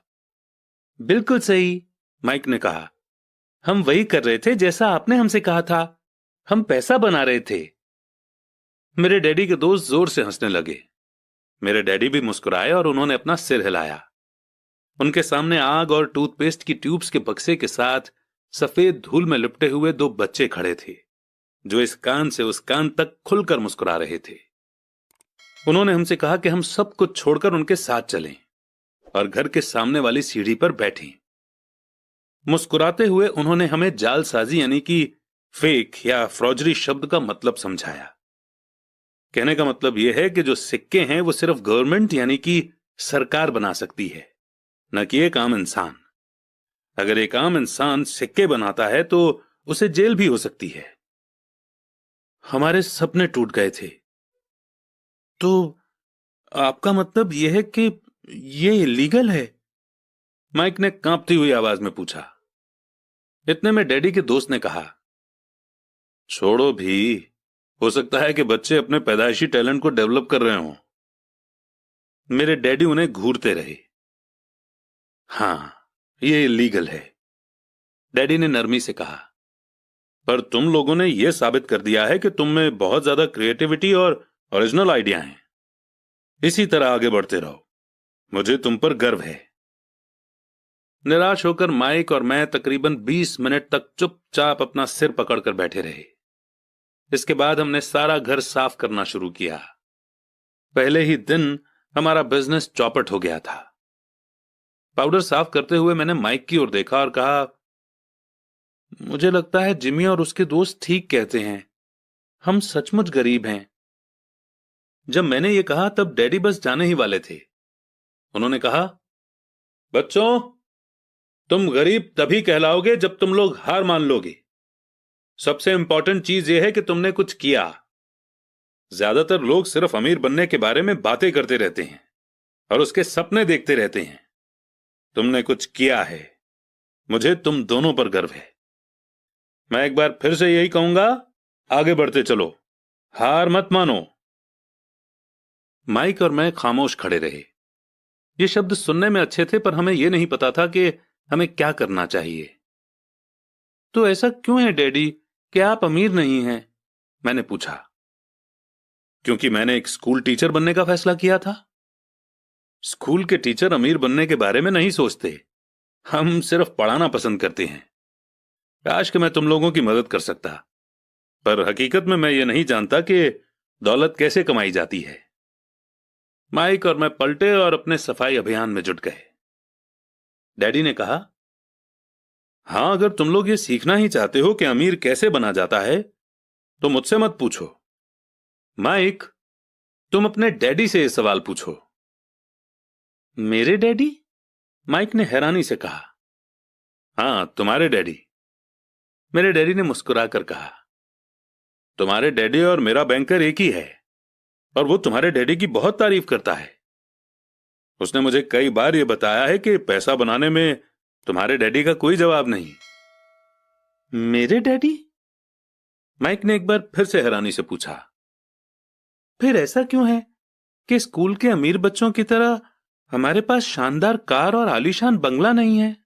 बिल्कुल सही, माइक ने कहा। हम वही कर रहे थे जैसा आपने हमसे कहा था। हम पैसा बना रहे थे। मेरे डैडी के दोस्त जोर से हंसने लगे। मेरे डैडी भी मुस्कुराए और उन्होंने अपना सिर हिलाया। उनके सामने आग और टूथपेस्ट की ट्यूब्स के बक्से के साथ सफेद धूल में लिपटे हुए 2 बच्चे खड़े थे जो इस कान से उस कान तक खुलकर मुस्कुरा रहे थे। उन्होंने हमसे कहा कि हम सब कुछ छोड़कर उनके साथ चलें। और घर के सामने वाली सीढ़ी पर बैठी। मुस्कुराते हुए उन्होंने हमें जालसाजी यानी कि फेक या फ्रॉजरी शब्द का मतलब समझाया। कहने का मतलब यह है कि जो सिक्के हैं वो सिर्फ गवर्नमेंट यानी कि सरकार बना सकती है, न कि एक आम इंसान। अगर एक आम इंसान सिक्के बनाता है तो उसे जेल भी हो सकती है। हमारे सपने टूट गए थे। तो आपका मतलब यह है कि यह इलीगल है? माइक ने कांपती हुई आवाज में पूछा। इतने में डैडी के दोस्त ने कहा, छोड़ो भी, हो सकता है कि बच्चे अपने पैदाइशी टैलेंट को डेवलप कर रहे हों। मेरे डैडी उन्हें घूरते रहे। हां, यह इलीगल है, डैडी ने नरमी से कहा, पर तुम लोगों ने यह साबित कर दिया है कि तुम में बहुत ज्यादा क्रिएटिविटी और ओरिजिनल आइडिया हैं। इसी तरह आगे बढ़ते रहो, मुझे तुम पर गर्व है। निराश होकर माइक और मैं तकरीबन 20 मिनट तक चुपचाप अपना सिर पकड़कर बैठे रहे। इसके बाद हमने सारा घर साफ करना शुरू किया। पहले ही दिन हमारा बिजनेस चौपट हो गया था। पाउडर साफ करते हुए मैंने माइक की ओर देखा और कहा, मुझे लगता है जिमी और उसके दोस्त ठीक कहते हैं, हम सचमुच गरीब हैं। जब मैंने ये कहा तब डैडी बस जाने ही वाले थे। उन्होंने कहा, बच्चों, तुम गरीब तभी कहलाओगे जब तुम लोग हार मान लोगे। सबसे इंपॉर्टेंट चीज यह है कि तुमने कुछ किया। ज्यादातर लोग सिर्फ अमीर बनने के बारे में बातें करते रहते हैं और उसके सपने देखते रहते हैं। तुमने कुछ किया है, मुझे तुम दोनों पर गर्व है। मैं एक बार फिर से यही कहूंगा, आगे बढ़ते चलो, हार मत मानो। माइक और मैं खामोश खड़े रहे। ये शब्द सुनने में अच्छे थे, पर हमें यह नहीं पता था कि हमें क्या करना चाहिए। तो ऐसा क्यों है डैडी कि आप अमीर नहीं हैं? मैंने पूछा। क्योंकि मैंने एक स्कूल टीचर बनने का फैसला किया था। स्कूल के टीचर अमीर बनने के बारे में नहीं सोचते, हम सिर्फ पढ़ाना पसंद करते हैं। काश कि मैं तुम लोगों की मदद कर सकता, पर हकीकत में मैं ये नहीं जानता कि दौलत कैसे कमाई जाती है। माइक और मैं पलटे और अपने सफाई अभियान में जुट गए। डैडी ने कहा, हां, अगर तुम लोग ये सीखना ही चाहते हो कि अमीर कैसे बना जाता है तो मुझसे मत पूछो। माइक, तुम अपने डैडी से यह सवाल पूछो। मेरे डैडी? माइक ने हैरानी से कहा। हां, तुम्हारे डैडी। मेरे डैडी ने मुस्कुराकर कहा, तुम्हारे डैडी और मेरा बैंकर एक ही है और वो तुम्हारे डैडी की बहुत तारीफ करता है। उसने मुझे कई बार यह बताया है कि पैसा बनाने में तुम्हारे डैडी का कोई जवाब नहीं। मेरे डैडी? माइक ने एक बार फिर से हैरानी से पूछा। फिर ऐसा क्यों है कि स्कूल के अमीर बच्चों की तरह हमारे पास शानदार कार और आलीशान बंगला नहीं है?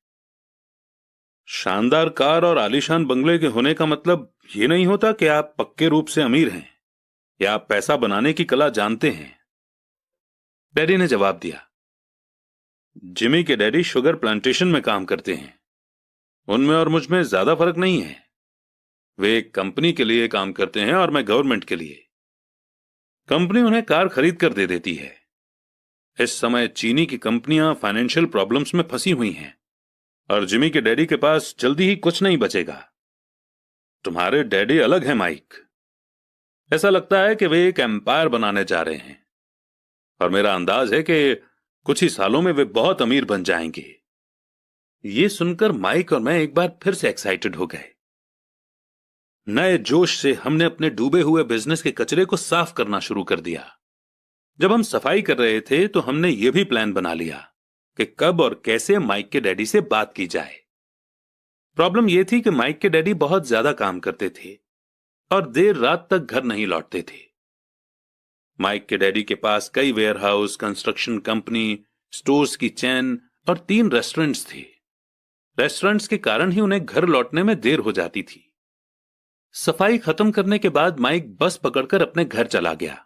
शानदार कार और आलीशान बंगले के होने का मतलब यह नहीं होता कि आप पक्के रूप से अमीर हैं या आप पैसा बनाने की कला जानते हैं, डैडी ने जवाब दिया। जिमी के डैडी शुगर प्लांटेशन में काम करते हैं। उनमें और मुझ में ज्यादा फर्क नहीं है। वे एक कंपनी के लिए काम करते हैं और मैं गवर्नमेंट के लिए। कंपनी उन्हें कार खरीद कर दे देती है। इस समय चीनी की कंपनियां फाइनेंशियल प्रॉब्लम्स में फंसी हुई हैं और जिमी के डैडी के पास जल्दी ही कुछ नहीं बचेगा। तुम्हारे डैडी अलग हैं माइक। ऐसा लगता है कि वे एक एम्पायर बनाने जा रहे हैं और मेरा अंदाज है कि कुछ ही सालों में वे बहुत अमीर बन जाएंगे। यह सुनकर माइक और मैं एक बार फिर से एक्साइटेड हो गए। नए जोश से हमने अपने डूबे हुए बिजनेस के कचरे को साफ करना शुरू कर दिया। जब हम सफाई कर रहे थे तो हमने यह भी प्लान बना लिया कि कब और कैसे माइक के डैडी से बात की जाए। प्रॉब्लम यह थी कि माइक के डैडी बहुत ज्यादा काम करते थे और देर रात तक घर नहीं लौटते थे। माइक के डैडी के पास कई वेयरहाउस, कंस्ट्रक्शन कंपनी, स्टोर्स की चेन और 3 रेस्टोरेंट्स थे। रेस्टोरेंट्स के कारण ही उन्हें घर लौटने में देर हो जाती थी। सफाई खत्म करने के बाद माइक बस पकड़कर अपने घर चला गया।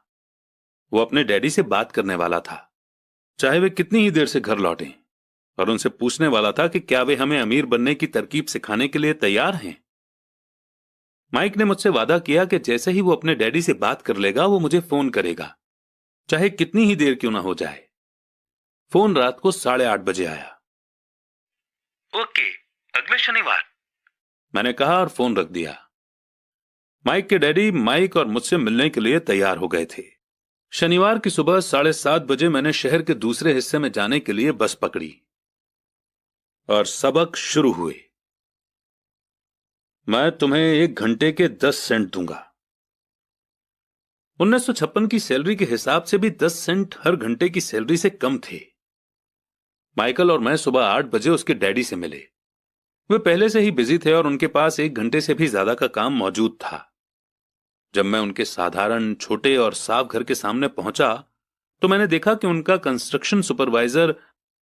वो अपने डैडी से बात करने वाला था, चाहे वे कितनी ही देर से घर लौटें, और उनसे पूछने वाला था कि क्या वे हमें अमीर बनने की तरकीब सिखाने के लिए तैयार हैं। माइक ने मुझसे वादा किया कि जैसे ही वो अपने डैडी से बात कर लेगा वो मुझे फोन करेगा, चाहे कितनी ही देर क्यों ना हो जाए। फोन रात को 8:30 बजे आया। ओके, अगले शनिवार, मैंने कहा और फोन रख दिया। माइक के डैडी माइक और मुझसे मिलने के लिए तैयार हो गए थे। शनिवार की सुबह 7:30 बजे मैंने शहर के दूसरे हिस्से में जाने के लिए बस पकड़ी और सबक शुरू हुए। मैं तुम्हें 1 घंटे के 10 सेंट दूंगा। 1956 की सैलरी के हिसाब से भी 10 सेंट हर घंटे की सैलरी से कम थे। माइकल और मैं सुबह 8 बजे उसके डैडी से मिले। वे पहले से ही बिजी थे और उनके पास 1 घंटे से भी ज्यादा का काम मौजूद था। जब मैं उनके साधारण छोटे और साफ घर के सामने पहुंचा तो मैंने देखा कि उनका कंस्ट्रक्शन सुपरवाइजर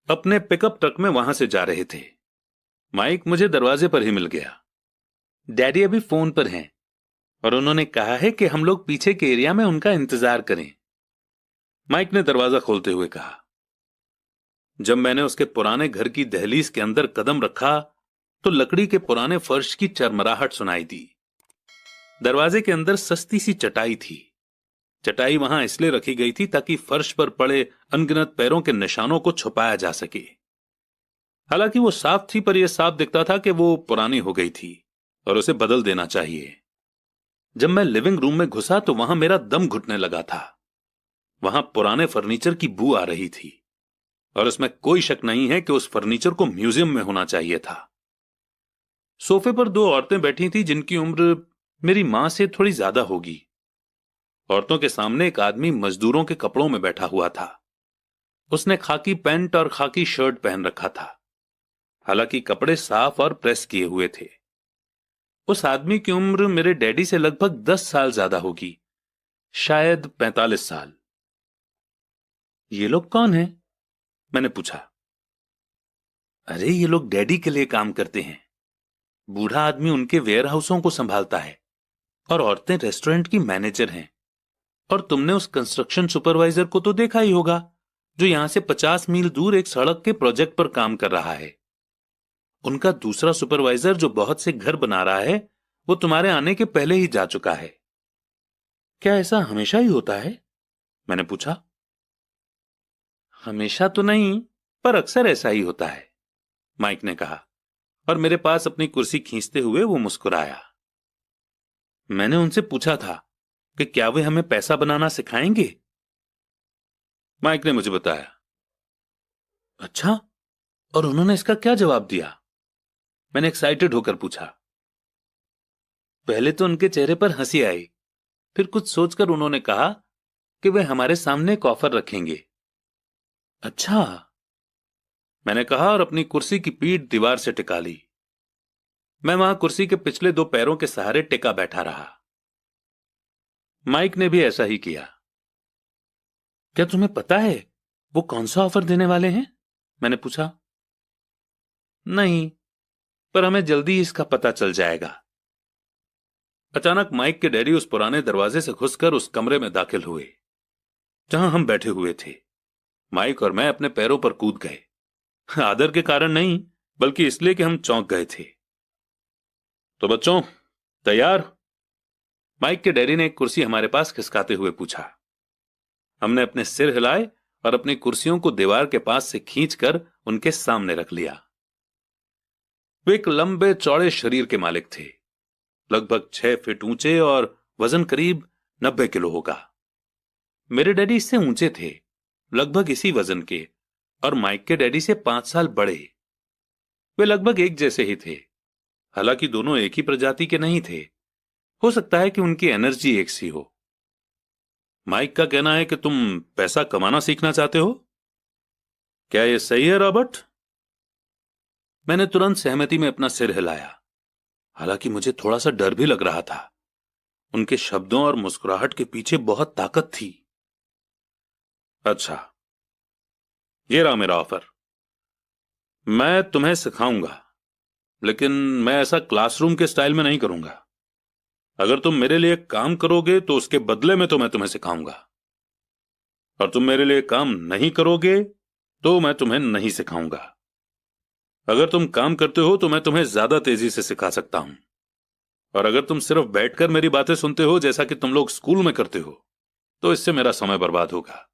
अपने पिकअप ट्रक में वहां से जा रहे थे। माइक मुझे दरवाजे पर ही मिल गया। डैडी अभी फोन पर हैं और उन्होंने कहा है कि हम लोग पीछे के एरिया में उनका इंतजार करें, माइक ने दरवाजा खोलते हुए कहा। जब मैंने उसके पुराने घर की दहलीज के अंदर कदम रखा तो लकड़ी के पुराने फर्श की चरमराहट सुनाई दी। दरवाजे के अंदर सस्ती सी चटाई थी। चटाई वहां इसलिए रखी गई थी ताकि फर्श पर पड़े अनगिनत पैरों के निशानों को छुपाया जा सके। हालांकि वो साफ थी, पर यह साफ दिखता था कि वो पुरानी हो गई थी और उसे बदल देना चाहिए। जब मैं लिविंग रूम में घुसा तो वहां मेरा दम घुटने लगा था। वहां पुराने फर्नीचर की बू आ रही थी और इसमें कोई शक नहीं है कि उस फर्नीचर को म्यूजियम में होना चाहिए था। सोफे पर 2 औरतें बैठी थीं जिनकी उम्र मेरी मां से थोड़ी ज्यादा होगी। औरतों के सामने एक आदमी मजदूरों के कपड़ों में बैठा हुआ था। उसने खाकी पैंट और खाकी शर्ट पहन रखा था। हालांकि कपड़े साफ और प्रेस किए हुए थे। उस आदमी की उम्र मेरे डैडी से लगभग 10 साल ज्यादा होगी, शायद 45 साल। ये लोग कौन हैं? मैंने पूछा। अरे ये लोग डैडी के लिए काम करते हैं। बूढ़ा आदमी उनके वेयर हाउसों को संभालता है और औरतें रेस्टोरेंट की मैनेजर हैं। और तुमने उस कंस्ट्रक्शन सुपरवाइजर को तो देखा ही होगा जो यहां से 50 मील दूर एक सड़क के प्रोजेक्ट पर काम कर रहा है। उनका दूसरा सुपरवाइजर जो बहुत से घर बना रहा है वो तुम्हारे आने के पहले ही जा चुका है। क्या ऐसा हमेशा ही होता है? मैंने पूछा। हमेशा तो नहीं, पर अक्सर ऐसा ही होता है, माइक ने कहा और मेरे पास अपनी कुर्सी खींचते हुए वो मुस्कुराया। मैंने उनसे पूछा था कि क्या वे हमें पैसा बनाना सिखाएंगे? माइक ने मुझे बताया। अच्छा, और उन्होंने इसका क्या जवाब दिया? मैंने एक्साइटेड होकर पूछा। पहले तो उनके चेहरे पर हंसी आई, फिर कुछ सोचकर उन्होंने कहा कि वे हमारे सामने एक ऑफर रखेंगे। अच्छा, मैंने कहा और अपनी कुर्सी की पीठ दीवार से टिका ली। मैं वहां कुर्सी के पिछले 2 पैरों के सहारे टिका बैठा रहा। माइक ने भी ऐसा ही किया। क्या तुम्हें पता है वो कौन सा ऑफर देने वाले हैं? मैंने पूछा। नहीं, पर हमें जल्दी ही इसका पता चल जाएगा। अचानक माइक के डैडी उस पुराने दरवाजे से घुसकर उस कमरे में दाखिल हुए जहां हम बैठे हुए थे। माइक और मैं अपने पैरों पर कूद गए, आदर के कारण नहीं बल्कि इसलिए कि हम चौंक गए थे। तो बच्चों, तैयार? माइक के डैडी ने एक कुर्सी हमारे पास खिसकाते हुए पूछा। हमने अपने सिर हिलाए और अपनी कुर्सियों को दीवार के पास से खींचकर उनके सामने रख लिया। वे एक लंबे चौड़े शरीर के मालिक थे, लगभग 6 फीट ऊंचे और वजन करीब 90 किलो होगा। मेरे डैडी इससे ऊंचे थे, लगभग इसी वजन के, और माइक के डैडी से 5 साल बड़े। वे लगभग एक जैसे ही थे, हालांकि दोनों एक ही प्रजाति के नहीं थे। हो सकता है कि उनकी एनर्जी एक सी हो। माइक का कहना है कि तुम पैसा कमाना सीखना चाहते हो। क्या यह सही है रॉबर्ट? मैंने तुरंत सहमति में अपना सिर हिलाया। हालांकि मुझे थोड़ा सा डर भी लग रहा था। उनके शब्दों और मुस्कुराहट के पीछे बहुत ताकत थी। अच्छा, ये रहा मेरा ऑफर। मैं तुम्हें सिखाऊंगा, लेकिन मैं ऐसा क्लासरूम के स्टाइल में नहीं करूंगा। अगर तुम मेरे लिए काम करोगे तो उसके बदले में तो मैं तुम्हें सिखाऊंगा, और तुम मेरे लिए काम नहीं करोगे तो मैं तुम्हें नहीं सिखाऊंगा। अगर तुम काम करते हो तो मैं तुम्हें ज्यादा तेजी से सिखा सकता हूं, और अगर तुम सिर्फ बैठकर मेरी बातें सुनते हो जैसा कि तुम लोग स्कूल में करते हो तो इससे मेरा समय बर्बाद होगा।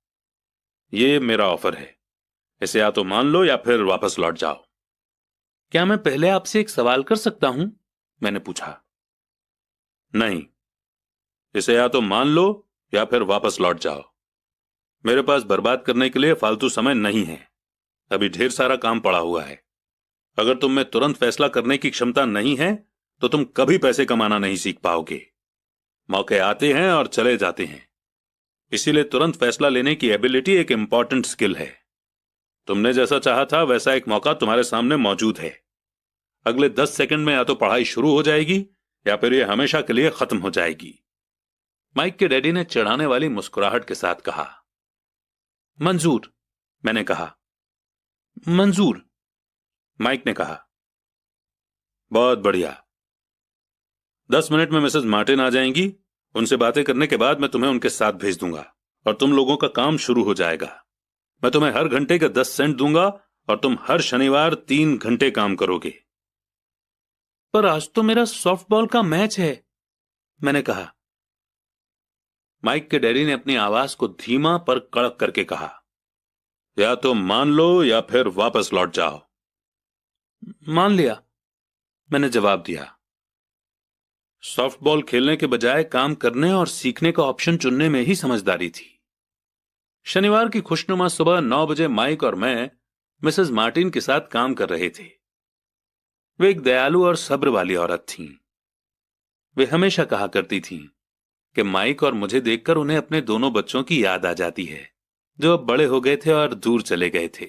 ये मेरा ऑफर है, इसे या तो मान लो या फिर वापस लौट जाओ। क्या मैं पहले आपसे एक सवाल कर सकता हूं? मैंने पूछा। नहीं, इसे या तो मान लो या फिर वापस लौट जाओ। मेरे पास बर्बाद करने के लिए फालतू समय नहीं है। अभी ढेर सारा काम पड़ा हुआ है। अगर तुम में तुरंत फैसला करने की क्षमता नहीं है तो तुम कभी पैसे कमाना नहीं सीख पाओगे। मौके आते हैं और चले जाते हैं, इसीलिए तुरंत फैसला लेने की एबिलिटी एक इंपॉर्टेंट स्किल है। तुमने जैसा चाहा था वैसा एक मौका तुम्हारे सामने मौजूद है। अगले 10 सेकंड में या तो पढ़ाई शुरू हो जाएगी या फिर यह हमेशा के लिए खत्म हो जाएगी। माइक के डैडी ने चिढ़ाने वाली मुस्कुराहट के साथ कहा। मंजूर, मैंने कहा। मंजूर, माइक ने कहा। बहुत बढ़िया। 10 मिनट में मिसेस मार्टिन आ जाएंगी। उनसे बातें करने के बाद मैं तुम्हें उनके साथ भेज दूंगा और तुम लोगों का काम शुरू हो जाएगा। मैं तुम्हें हर घंटे के 10 सेंट दूंगा और तुम हर शनिवार 3 घंटे काम करोगे। पर आज तो मेरा सॉफ्टबॉल का मैच है, मैंने कहा। माइक के डैडी ने अपनी आवाज को धीमा पर कड़क करके कहा, या तो मान लो या फिर वापस लौट जाओ। मान लिया, मैंने जवाब दिया। सॉफ्टबॉल खेलने के बजाय काम करने और सीखने का ऑप्शन चुनने में ही समझदारी थी। शनिवार की खुशनुमा सुबह 9 बजे माइक और मैं मिसेस मार्टिन के साथ काम कर रहे थे। वे एक दयालु और सब्र वाली औरत थीं। वे हमेशा कहा करती थीं कि माइक और मुझे देखकर उन्हें अपने दोनों बच्चों की याद आ जाती है जो अब बड़े हो गए थे और दूर चले गए थे।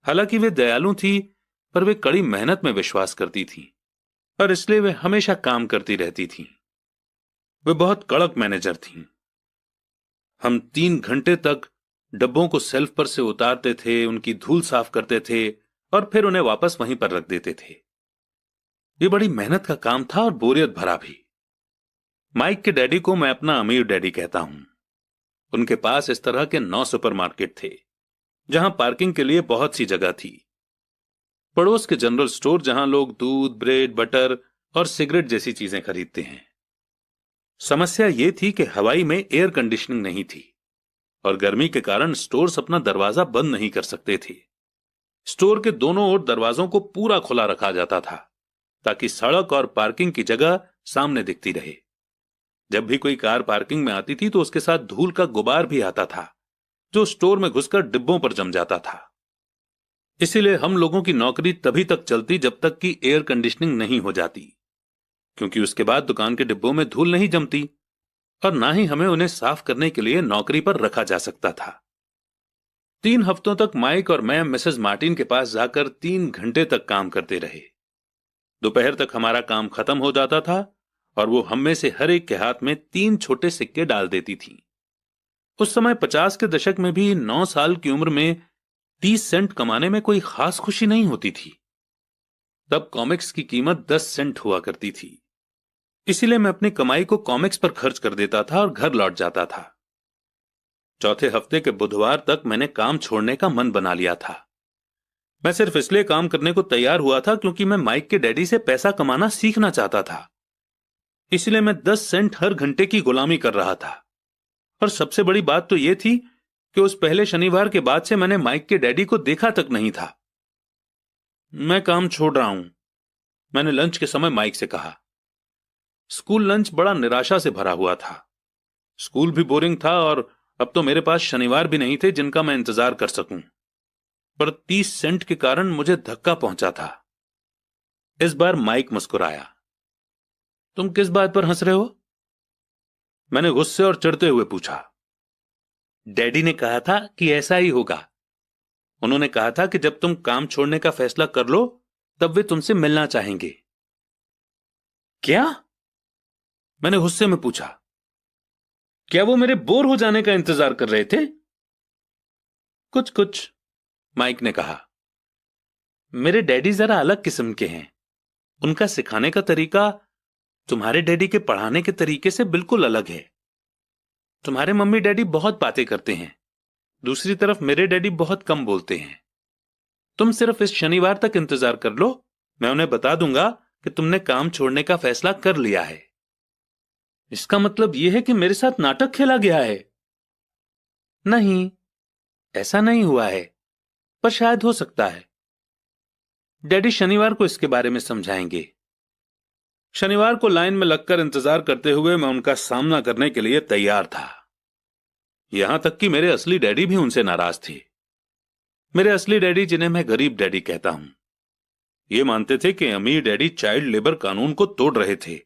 हालांकि वे दयालु थी, पर वे कड़ी मेहनत में विश्वास करती थीं और इसलिए वे हमेशा काम करती रहती थीं। वे बहुत कड़क मैनेजर थीं। हम 3 घंटे तक डब्बों को सेल्फ पर से उतारते थे, उनकी धूल साफ करते थे और फिर उन्हें वापस वहीं पर रख देते थे। ये बड़ी मेहनत का काम था और बोरियत भरा भी। माइक के डैडी को मैं अपना अमीर डैडी कहता हूं। उनके पास इस तरह के 9 सुपरमार्केट थे जहां पार्किंग के लिए बहुत सी जगह थी। पड़ोस के जनरल स्टोर जहां लोग दूध, ब्रेड, बटर और सिगरेट जैसी चीजें खरीदते हैं। समस्या यह थी कि हवाई में एयर कंडीशनिंग नहीं थी और गर्मी के कारण स्टोर्स अपना दरवाजा बंद नहीं कर सकते थे। स्टोर के दोनों ओर दरवाजों को पूरा खुला रखा जाता था ताकि सड़क और पार्किंग की जगह सामने दिखती रहे। जब भी कोई कार पार्किंग में आती थी तो उसके साथ धूल का गुबार भी आता था जो स्टोर में घुसकर डिब्बों पर जम जाता था। इसीलिए हम लोगों की नौकरी तभी तक चलती जब तक कि एयर कंडीशनिंग नहीं हो जाती, क्योंकि उसके बाद दुकान के डिब्बों में धूल नहीं जमती और ना ही हमें उन्हें साफ करने के लिए नौकरी पर रखा जा सकता था। 3 हफ्तों तक माइक और मैं मिसेस मार्टिन के पास जाकर 3 घंटे तक काम करते रहे। दोपहर तक हमारा काम खत्म हो जाता था और वो हम में से हर एक के हाथ में 3 छोटे सिक्के डाल देती थी। उस समय 50 के दशक में भी 9 साल की उम्र में 30 सेंट कमाने में कोई खास खुशी नहीं होती थी। तब कॉमिक्स की कीमत 10 सेंट हुआ करती थी, इसीलिए मैं अपनी कमाई को कॉमिक्स पर खर्च कर देता था और घर लौट जाता था। चौथे हफ्ते के बुधवार तक मैंने काम छोड़ने का मन बना लिया था। मैं सिर्फ इसलिए काम करने को तैयार हुआ था क्योंकि मैं माइक के डैडी से पैसा कमाना सीखना चाहता था। इसलिए मैं 10 सेंट हर घंटे की गुलामी कर रहा था। और सबसे बड़ी बात तो यह थी कि उस पहले शनिवार के बाद से मैंने माइक के डैडी को देखा तक नहीं था। मैं काम छोड़ रहा हूं, मैंने लंच के समय माइक से कहा। स्कूल लंच बड़ा निराशा से भरा हुआ था। स्कूल भी बोरिंग था और अब तो मेरे पास शनिवार भी नहीं थे जिनका मैं इंतजार कर सकूं। पर 30 सेंट के कारण मुझे धक्का पहुंचा था। इस बार माइक मुस्कुराया। तुम किस बात पर हंस रहे हो? मैंने गुस्से और चिढ़ते हुए पूछा। डैडी ने कहा था कि ऐसा ही होगा। उन्होंने कहा था कि जब तुम काम छोड़ने का फैसला कर लो तब वे तुमसे मिलना चाहेंगे। क्या? मैंने गुस्से में पूछा। क्या वो मेरे बोर हो जाने का इंतजार कर रहे थे? कुछ कुछ, माइक ने कहा। मेरे डैडी जरा अलग किस्म के हैं। उनका सिखाने का तरीका तुम्हारे डैडी के पढ़ाने के तरीके से बिल्कुल अलग है। तुम्हारे मम्मी डैडी बहुत बातें करते हैं, दूसरी तरफ मेरे डैडी बहुत कम बोलते हैं। तुम सिर्फ इस शनिवार तक इंतजार कर लो, मैं उन्हें बता दूंगा कि तुमने काम छोड़ने का फैसला कर लिया है। इसका मतलब यह है कि मेरे साथ नाटक खेला गया है? नहीं, ऐसा नहीं हुआ है। पर शायद हो सकता है। डैडी शनिवार को इसके बारे में समझाएंगे। शनिवार को लाइन में लगकर इंतजार करते हुए मैं उनका सामना करने के लिए तैयार था। यहां तक कि मेरे असली डैडी भी उनसे नाराज थे। मेरे असली डैडी, जिन्हें मैं गरीब डैडी कहता हूं, ये मानते थे कि अमीर डैडी चाइल्ड लेबर कानून को तोड़ रहे थे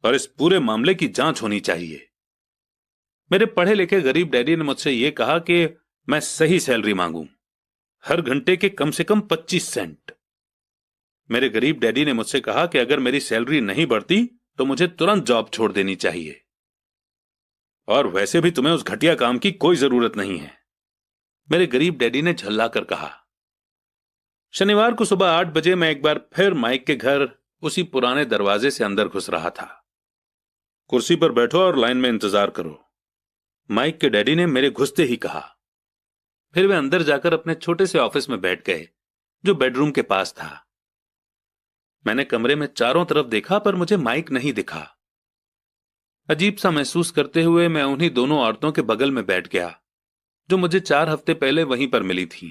और इस पूरे मामले की जांच होनी चाहिए। मेरे पढ़े लिखे गरीब डैडी ने मुझसे यह कहा कि मैं सही सैलरी मांगूं, हर घंटे के कम से कम 25 सेंट। मेरे गरीब डैडी ने मुझसे कहा कि अगर मेरी सैलरी नहीं बढ़ती तो मुझे तुरंत जॉब छोड़ देनी चाहिए, और वैसे भी तुम्हें उस घटिया काम की कोई जरूरत नहीं है, मेरे गरीब डैडी ने झल्लाकर कहा। शनिवार को सुबह 8 बजे मैं एक बार फिर माइक के घर उसी पुराने दरवाजे से अंदर घुस रहा था। कुर्सी पर बैठो और लाइन में इंतजार करो, माइक के डैडी ने मेरे घुसते ही कहा। फिर वे अंदर जाकर अपने छोटे से ऑफिस में बैठ गए जो बेडरूम के पास था। मैंने कमरे में चारों तरफ देखा पर मुझे माइक नहीं दिखा। अजीब सा महसूस करते हुए मैं उन्हीं दोनों औरतों के बगल में बैठ गया जो मुझे 4 हफ्ते पहले वहीं पर मिली थी।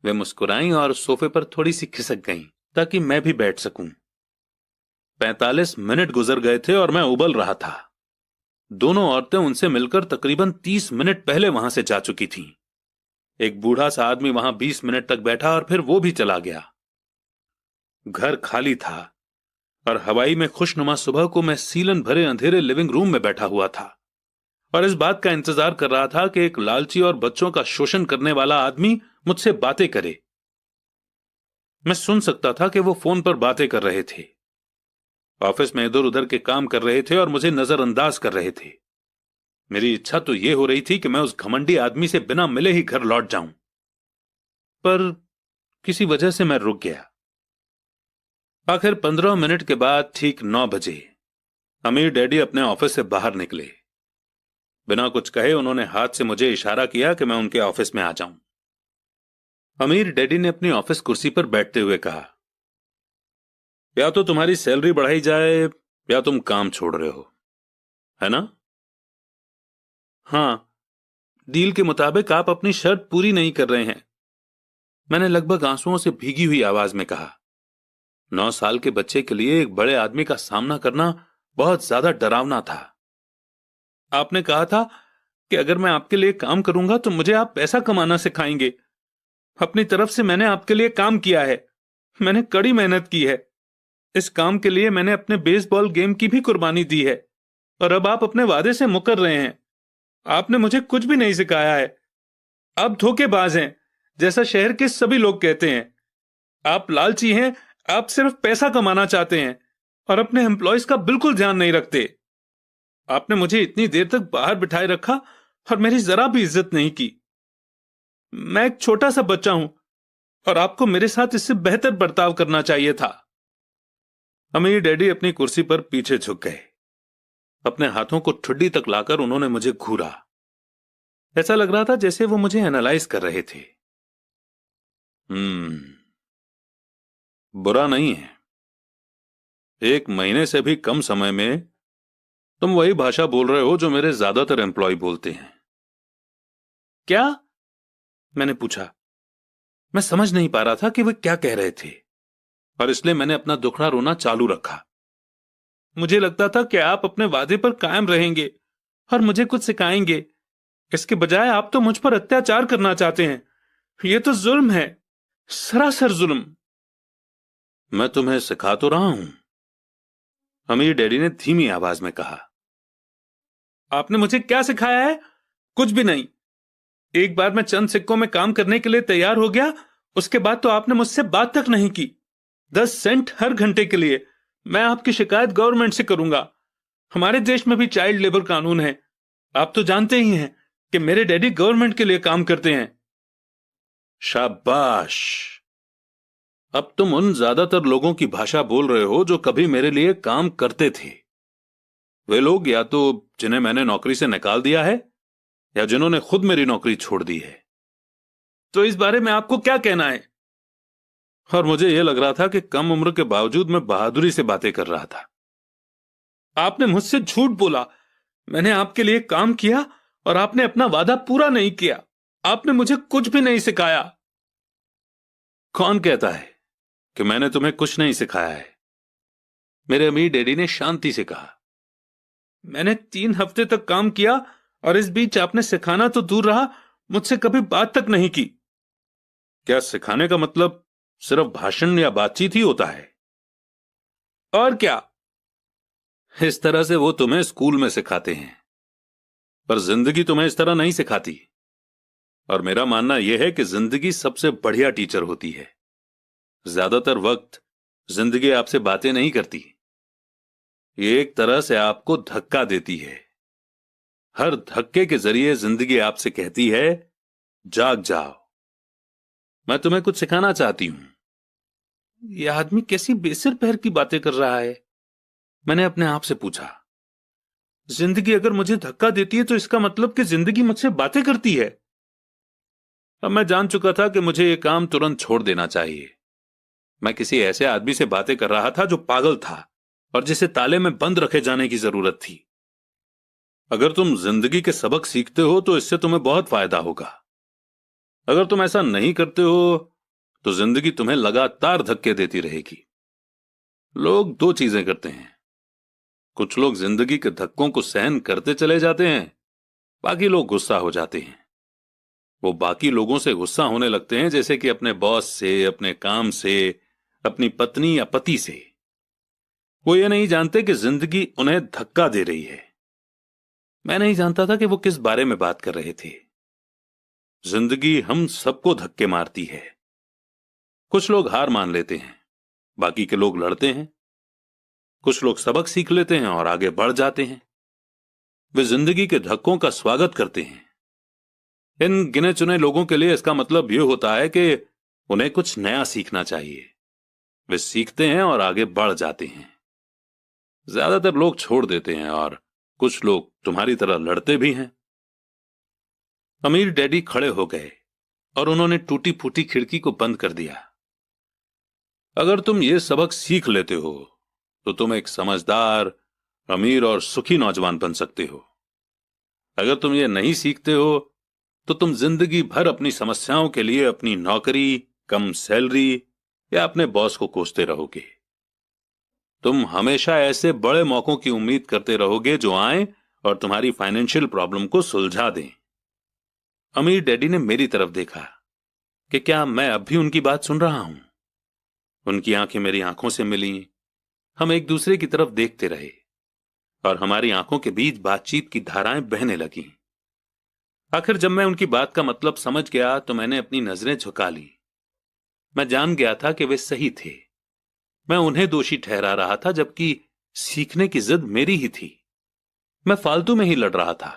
वे मुस्कुराईं और सोफे पर थोड़ी सी खिसक गईं ताकि मैं भी बैठ सकूं। 45 मिनट गुजर गए थे और मैं उबल रहा था। दोनों औरतें उनसे मिलकर तकरीबन 30 मिनट पहले वहां से जा चुकी थीं। एक बूढ़ा सा आदमी वहां 20 मिनट तक बैठा और फिर वो भी चला गया। घर खाली था और हवाई में खुशनुमा सुबह को मैं सीलन भरे अंधेरे लिविंग रूम में बैठा हुआ था और इस बात का इंतजार कर रहा था कि एक लालची और बच्चों का शोषण करने वाला आदमी मुझसे बातें करे। मैं सुन सकता था कि वो फोन पर बातें कर रहे थे, ऑफिस में इधर उधर के काम कर रहे थे और मुझे नजरअंदाज कर रहे थे। मेरी इच्छा तो यह हो रही थी कि मैं उस घमंडी आदमी से बिना मिले ही घर लौट जाऊं, पर किसी वजह से मैं रुक गया। आखिर 15 मिनट के बाद ठीक 9 बजे अमीर डैडी अपने ऑफिस से बाहर निकले। बिना कुछ कहे उन्होंने हाथ से मुझे इशारा किया कि मैं उनके ऑफिस में आ जाऊं। अमीर डैडी ने अपनी ऑफिस कुर्सी पर बैठते हुए कहा, या तो तुम्हारी सैलरी बढ़ाई जाए या तुम काम छोड़ रहे हो, है ना? हां, डील के मुताबिक आप अपनी शर्त पूरी नहीं कर रहे हैं, मैंने लगभग आंसुओं से भीगी हुई आवाज में कहा। 9 साल के बच्चे के लिए एक बड़े आदमी का सामना करना बहुत ज्यादा डरावना था। आपने कहा था कि अगर मैं आपके लिए काम करूंगा तो मुझे आप पैसा कमाना सिखाएंगे। अपनी तरफ से मैंने आपके लिए काम किया है, मैंने कड़ी मेहनत की है। इस काम के लिए मैंने अपने बेसबॉल गेम की भी कुर्बानी दी है और अब आप अपने वादे से मुकर रहे हैं। आपने मुझे कुछ भी नहीं सिखाया है। आप धोखेबाज हैं, जैसा शहर के सभी लोग कहते हैं। आप लालची हैं, आप सिर्फ पैसा कमाना चाहते हैं और अपने एम्प्लॉयज का बिल्कुल ध्यान नहीं रखते। आपने मुझे इतनी देर तक बाहर बिठाए रखा और मेरी जरा भी इज्जत नहीं की। मैं एक छोटा सा बच्चा हूं और आपको मेरे साथ इससे बेहतर बर्ताव करना चाहिए था। अमीर डैडी अपनी कुर्सी पर पीछे झुक गए। अपने हाथों को ठुड्डी तक लाकर उन्होंने मुझे घूरा। ऐसा लग रहा था जैसे वो मुझे एनालाइज कर रहे थे। बुरा नहीं है। 1 महीने से भी कम समय में तुम वही भाषा बोल रहे हो जो मेरे ज्यादातर एम्प्लॉय बोलते हैं। क्या? मैंने पूछा। मैं समझ नहीं पा रहा था कि वे क्या कह रहे थे और इसलिए मैंने अपना दुखड़ा रोना चालू रखा। मुझे लगता था कि आप अपने वादे पर कायम रहेंगे और मुझे कुछ सिखाएंगे। इसके बजाय आप तो मुझ पर अत्याचार करना चाहते हैं। यह तो जुल्म है, सरासर जुल्म। मैं तुम्हें सिखा तो रहा हूं, अमीर डैडी ने धीमी आवाज में कहा। आपने मुझे क्या सिखाया है? कुछ भी नहीं। एक बार मैं चंद सिक्कों में काम करने के लिए तैयार हो गया, उसके बाद तो आपने मुझसे बात तक नहीं की। 10 सेंट हर घंटे के लिए। मैं आपकी शिकायत गवर्नमेंट से करूंगा। हमारे देश में भी चाइल्ड लेबर कानून है। आप तो जानते ही हैं कि मेरे डैडी गवर्नमेंट के लिए काम करते हैं। शाबाश, अब तुम उन ज्यादातर लोगों की भाषा बोल रहे हो जो कभी मेरे लिए काम करते थे। वे लोग या तो जिन्हें मैंने नौकरी से निकाल दिया है या जिन्होंने खुद मेरी नौकरी छोड़ दी है। तो इस बारे में आपको क्या कहना है? और मुझे यह लग रहा था कि कम उम्र के बावजूद मैं बहादुरी से बातें कर रहा था। आपने मुझसे झूठ बोला। मैंने आपके लिए काम किया और आपने अपना वादा पूरा नहीं किया। आपने मुझे कुछ भी नहीं सिखाया। कौन कहता है कि मैंने तुम्हें कुछ नहीं सिखाया है? मेरे अमीर डैडी ने शांति से कहा। मैंने 3 हफ्ते तक काम किया और इस बीच आपने सिखाना तो दूर रहा, मुझसे कभी बात तक नहीं की। क्या सिखाने का मतलब सिर्फ भाषण या बातचीत ही होता है? और क्या? इस तरह से वो तुम्हें स्कूल में सिखाते हैं, पर जिंदगी तुम्हें इस तरह नहीं सिखाती। और मेरा मानना यह है कि जिंदगी सबसे बढ़िया टीचर होती है। ज्यादातर वक्त जिंदगी आपसे बातें नहीं करती, ये एक तरह से आपको धक्का देती है। हर धक्के के जरिए जिंदगी आपसे कहती है, जाग जाओ, मैं तुम्हें कुछ सिखाना चाहती हूं। यह आदमी कैसी बेसिर पैर की बातें कर रहा है, मैंने अपने आप से पूछा। जिंदगी अगर मुझे धक्का देती है तो इसका मतलब कि जिंदगी मुझसे बातें करती है। अब मैं जान चुका था कि मुझे यह काम तुरंत छोड़ देना चाहिए। मैं किसी ऐसे आदमी से बातें कर रहा था जो पागल था और जिसे ताले में बंद रखे जाने की जरूरत थी। अगर तुम जिंदगी के सबक सीखते हो तो इससे तुम्हें बहुत फायदा होगा। अगर तुम ऐसा नहीं करते हो तो जिंदगी तुम्हें लगातार धक्के देती रहेगी। लोग 2 चीजें करते हैं। कुछ लोग जिंदगी के धक्कों को सहन करते चले जाते हैं, बाकी लोग गुस्सा हो जाते हैं। वो बाकी लोगों से गुस्सा होने लगते हैं, जैसे कि अपने बॉस से, अपने काम से, अपनी पत्नी या पति से। वो ये नहीं जानते कि जिंदगी उन्हें धक्का दे रही है। मैं नहीं जानता था कि वो किस बारे में बात कर रहे थे। जिंदगी हम सबको धक्के मारती है। कुछ लोग हार मान लेते हैं, बाकी के लोग लड़ते हैं। कुछ लोग सबक सीख लेते हैं और आगे बढ़ जाते हैं। वे जिंदगी के धक्कों का स्वागत करते हैं। इन गिने चुने लोगों के लिए इसका मतलब यह होता है कि उन्हें कुछ नया सीखना चाहिए। वे सीखते हैं और आगे बढ़ जाते हैं। ज्यादातर लोग छोड़ देते हैं और कुछ लोग तुम्हारी तरह लड़ते भी हैं। अमीर डैडी खड़े हो गए और उन्होंने टूटी फूटी खिड़की को बंद कर दिया। अगर तुम ये सबक सीख लेते हो तो तुम एक समझदार, अमीर और सुखी नौजवान बन सकते हो। अगर तुम ये नहीं सीखते हो तो तुम जिंदगी भर अपनी समस्याओं के लिए अपनी नौकरी, कम सैलरी या अपने बॉस को कोसते रहोगे। तुम हमेशा ऐसे बड़े मौकों की उम्मीद करते रहोगे जो आए और तुम्हारी फाइनेंशियल प्रॉब्लम को सुलझा दें। अमीर डैडी ने मेरी तरफ देखा कि क्या मैं अब भी उनकी बात सुन रहा हूं। उनकी आंखें मेरी आंखों से मिलीं। हम एक दूसरे की तरफ देखते रहे और हमारी आंखों के बीच बातचीत की धाराएं बहने लगीं। आखिर जब मैं उनकी बात का मतलब समझ गया तो मैंने अपनी नजरें झुका ली। मैं जान गया था कि वे सही थे। मैं उन्हें दोषी ठहरा रहा था, जबकि सीखने की जिद मेरी ही थी। मैं फालतू में ही लड़ रहा था।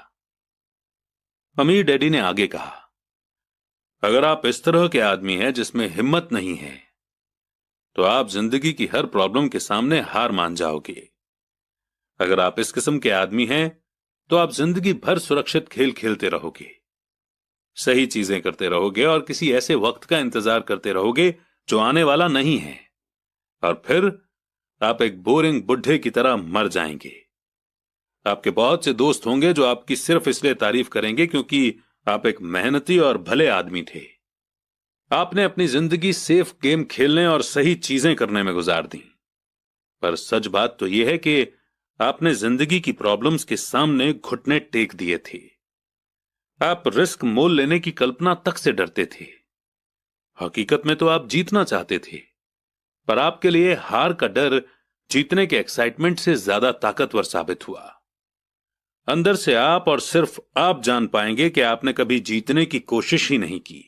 अमीर डैडी ने आगे कहा, अगर आप इस तरह के आदमी हैं जिसमें हिम्मत नहीं है तो आप जिंदगी की हर प्रॉब्लम के सामने हार मान जाओगे। अगर आप इस किस्म के आदमी हैं तो आप जिंदगी भर सुरक्षित खेल खेलते रहोगे, सही चीजें करते रहोगे और किसी ऐसे वक्त का इंतजार करते रहोगे जो आने वाला नहीं है, और फिर आप एक बोरिंग बुढ़े की तरह मर जाएंगे। आपके बहुत से दोस्त होंगे जो आपकी सिर्फ इसलिए तारीफ करेंगे क्योंकि आप एक मेहनती और भले आदमी थे। आपने अपनी जिंदगी सेफ गेम खेलने और सही चीजें करने में गुजार दी। पर सच बात तो यह है कि आपने जिंदगी की प्रॉब्लम्स के सामने घुटने टेक दिए थे। आप रिस्क मोल लेने की कल्पना तक से डरते थे। हकीकत में तो आप जीतना चाहते थे, पर आपके लिए हार का डर जीतने के एक्साइटमेंट से ज्यादा ताकतवर साबित हुआ। अंदर से आप और सिर्फ आप जान पाएंगे कि आपने कभी जीतने की कोशिश ही नहीं की।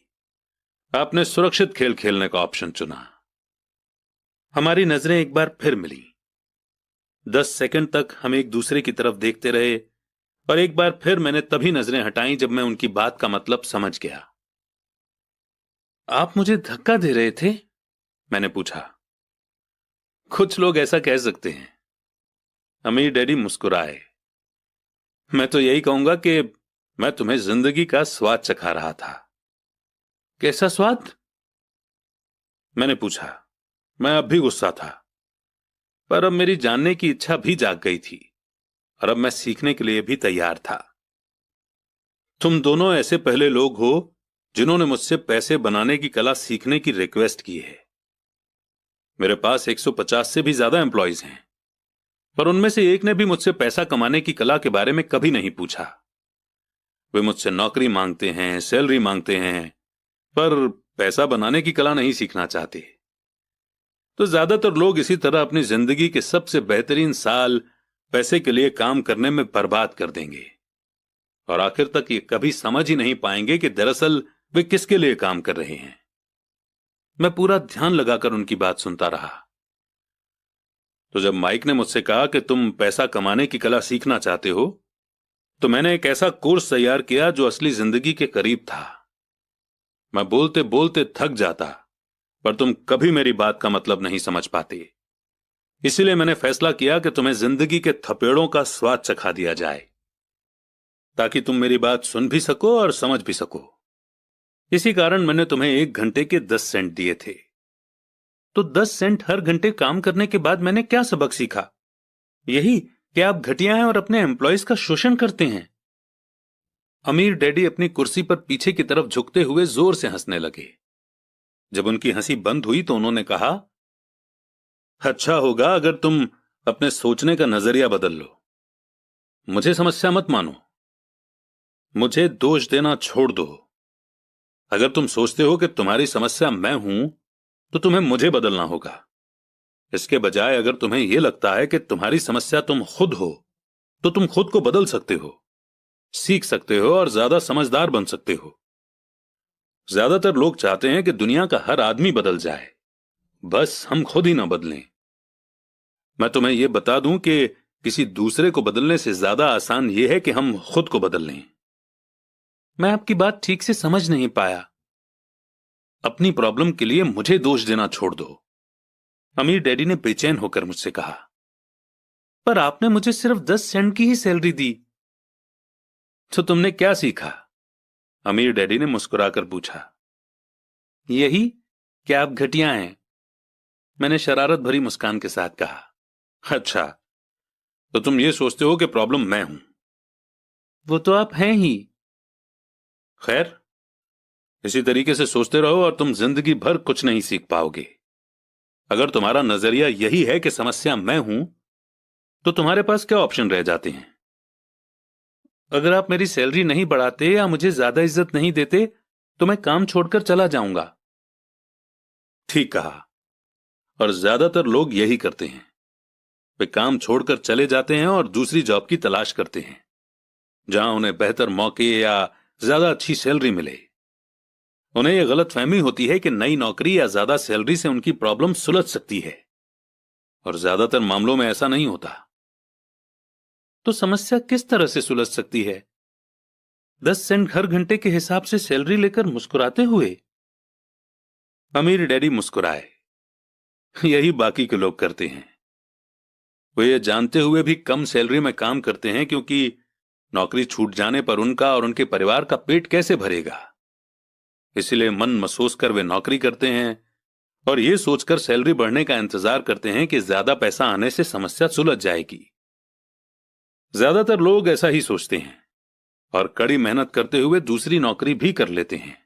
आपने सुरक्षित खेल खेलने का ऑप्शन चुना। हमारी नजरें एक बार फिर मिली। 10 सेकंड तक हम एक दूसरे की तरफ देखते रहे और एक बार फिर मैंने तभी नजरें हटाई जब मैं उनकी बात का मतलब समझ गया। आप मुझे धक्का दे रहे थे? मैंने पूछा। कुछ लोग ऐसा कह सकते हैं। अमीर डैडी मुस्कुराए। मैं तो यही कहूंगा कि मैं तुम्हें जिंदगी का स्वाद चखा रहा था। कैसा स्वाद? मैंने पूछा। मैं अब भी गुस्सा था, पर अब मेरी जानने की इच्छा भी जाग गई थी और अब मैं सीखने के लिए भी तैयार था। तुम दोनों ऐसे पहले लोग हो जिन्होंने मुझसे पैसे बनाने की कला सीखने की रिक्वेस्ट की है। मेरे पास 150 से भी ज्यादा एम्प्लॉइज हैं, पर उनमें से एक ने भी मुझसे पैसा कमाने की कला के बारे में कभी नहीं पूछा। वे मुझसे नौकरी मांगते हैं, सैलरी मांगते हैं, पर पैसा बनाने की कला नहीं सीखना चाहते। तो ज्यादातर लोग इसी तरह अपनी जिंदगी के सबसे बेहतरीन साल पैसे के लिए काम करने में बर्बाद कर देंगे और आखिर तक ये कभी समझ ही नहीं पाएंगे कि दरअसल वे किसके लिए काम कर रहे हैं। मैं पूरा ध्यान लगाकर उनकी बात सुनता रहा। तो जब माइक ने मुझसे कहा कि तुम पैसा कमाने की कला सीखना चाहते हो, तो मैंने एक ऐसा कोर्स तैयार किया जो असली जिंदगी के करीब था। मैं बोलते बोलते थक जाता, पर तुम कभी मेरी बात का मतलब नहीं समझ पाते। इसलिए मैंने फैसला किया कि तुम्हें जिंदगी के थपेड़ों का स्वाद चखा दिया जाए, ताकि तुम मेरी बात सुन भी सको और समझ भी सको। इसी कारण मैंने तुम्हें 1 घंटे के 10 सेंट दिए थे। तो 10 सेंट हर घंटे काम करने के बाद मैंने क्या सबक सीखा? यही कि आप घटिया हैं और अपने एम्प्लॉयज का शोषण करते हैं। अमीर डैडी अपनी कुर्सी पर पीछे की तरफ झुकते हुए जोर से हंसने लगे। जब उनकी हंसी बंद हुई तो उन्होंने कहा, अच्छा होगा अगर तुम अपने सोचने का नजरिया बदल लो। मुझे समस्या मत मानो, मुझे दोष देना छोड़ दो। अगर तुम सोचते हो कि तुम्हारी समस्या मैं हूं, तो तुम्हें मुझे बदलना होगा। इसके बजाय अगर तुम्हें यह लगता है कि तुम्हारी समस्या तुम खुद हो, तो तुम खुद को बदल सकते हो, सीख सकते हो और ज्यादा समझदार बन सकते हो। ज्यादातर लोग चाहते हैं कि दुनिया का हर आदमी बदल जाए, बस हम खुद ही ना बदलें। मैं तुम्हें यह बता दूं कि किसी दूसरे को बदलने से ज्यादा आसान यह है कि हम खुद को बदल लें। मैं आपकी बात ठीक से समझ नहीं पाया। अपनी प्रॉब्लम के लिए मुझे दोष देना छोड़ दो, अमीर डैडी ने बेचैन होकर मुझसे कहा। पर आपने मुझे सिर्फ 10 सेंट की ही सैलरी दी, तो तुमने क्या सीखा? अमीर डैडी ने मुस्कुराकर पूछा। यही कि आप घटिया हैं, मैंने शरारत भरी मुस्कान के साथ कहा। अच्छा, तो तुम ये सोचते हो कि प्रॉब्लम मैं हूं? वो तो आप हैं ही। खैर, इसी तरीके से सोचते रहो और तुम जिंदगी भर कुछ नहीं सीख पाओगे। अगर तुम्हारा नजरिया यही है कि समस्या मैं हूं, तो तुम्हारे पास क्या ऑप्शन रह जाते हैं? अगर आप मेरी सैलरी नहीं बढ़ाते या मुझे ज्यादा इज्जत नहीं देते, तो मैं काम छोड़कर चला जाऊंगा। ठीक कहा, और ज्यादातर लोग यही करते हैं। वे काम छोड़कर चले जाते हैं और दूसरी जॉब की तलाश करते हैं, जहां उन्हें बेहतर मौके या ज्यादा अच्छी सैलरी मिले। उन्हें यह गलतफहमी होती है कि नई नौकरी या ज्यादा सैलरी से उनकी प्रॉब्लम सुलझ सकती है, और ज्यादातर मामलों में ऐसा नहीं होता। तो समस्या किस तरह से सुलझ सकती है? 10 सेंट हर घंटे के हिसाब से सैलरी लेकर मुस्कुराते हुए? अमीर डैडी मुस्कुराए। यही बाकी के लोग करते हैं। वे ये जानते हुए भी कम सैलरी में काम करते हैं, क्योंकि नौकरी छूट जाने पर उनका और उनके परिवार का पेट कैसे भरेगा। इसलिए मन मसोस कर वे नौकरी करते हैं और ये सोचकर सैलरी बढ़ने का इंतजार करते हैं कि ज्यादा पैसा आने से समस्या सुलझ जाएगी। ज्यादातर लोग ऐसा ही सोचते हैं और कड़ी मेहनत करते हुए दूसरी नौकरी भी कर लेते हैं,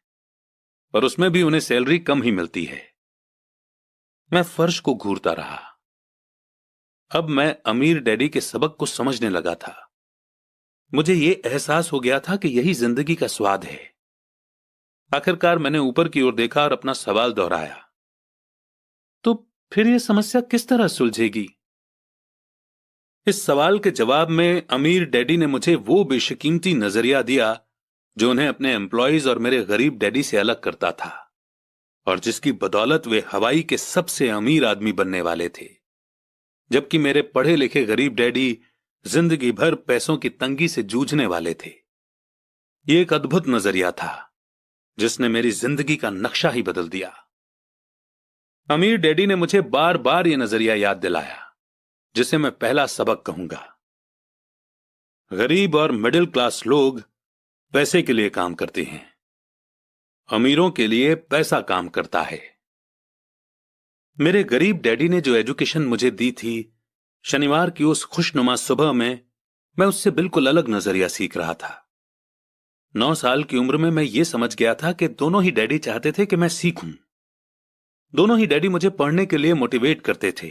पर उसमें भी उन्हें सैलरी कम ही मिलती है। मैं फर्श को घूरता रहा। अब मैं अमीर डैडी के सबक को समझने लगा था। मुझे यह एहसास हो गया था कि यही जिंदगी का स्वाद है। आखिरकार मैंने ऊपर की ओर देखा और अपना सवाल दोहराया, तो फिर यह समस्या किस तरह सुलझेगी? इस सवाल के जवाब में अमीर डैडी ने मुझे वो बेशकीमती नजरिया दिया जो उन्हें अपने एम्प्लॉयज और मेरे गरीब डैडी से अलग करता था, और जिसकी बदौलत वे हवाई के सबसे अमीर आदमी बनने वाले थे, जबकि मेरे पढ़े लिखे गरीब डैडी जिंदगी भर पैसों की तंगी से जूझने वाले थे। यह एक अद्भुत नजरिया था जिसने मेरी जिंदगी का नक्शा ही बदल दिया। अमीर डैडी ने मुझे बार बार यह नजरिया याद दिलाया, जिसे मैं पहला सबक कहूंगा। गरीब और मिडिल क्लास लोग पैसे के लिए काम करते हैं, अमीरों के लिए पैसा काम करता है। मेरे गरीब डैडी ने जो एजुकेशन मुझे दी थी, शनिवार की उस खुशनुमा सुबह में मैं उससे बिल्कुल अलग नजरिया सीख रहा था। 9 साल की उम्र में मैं ये समझ गया था कि दोनों ही डैडी चाहते थे कि मैं सीखूं। दोनों ही डैडी मुझे पढ़ने के लिए मोटिवेट करते थे।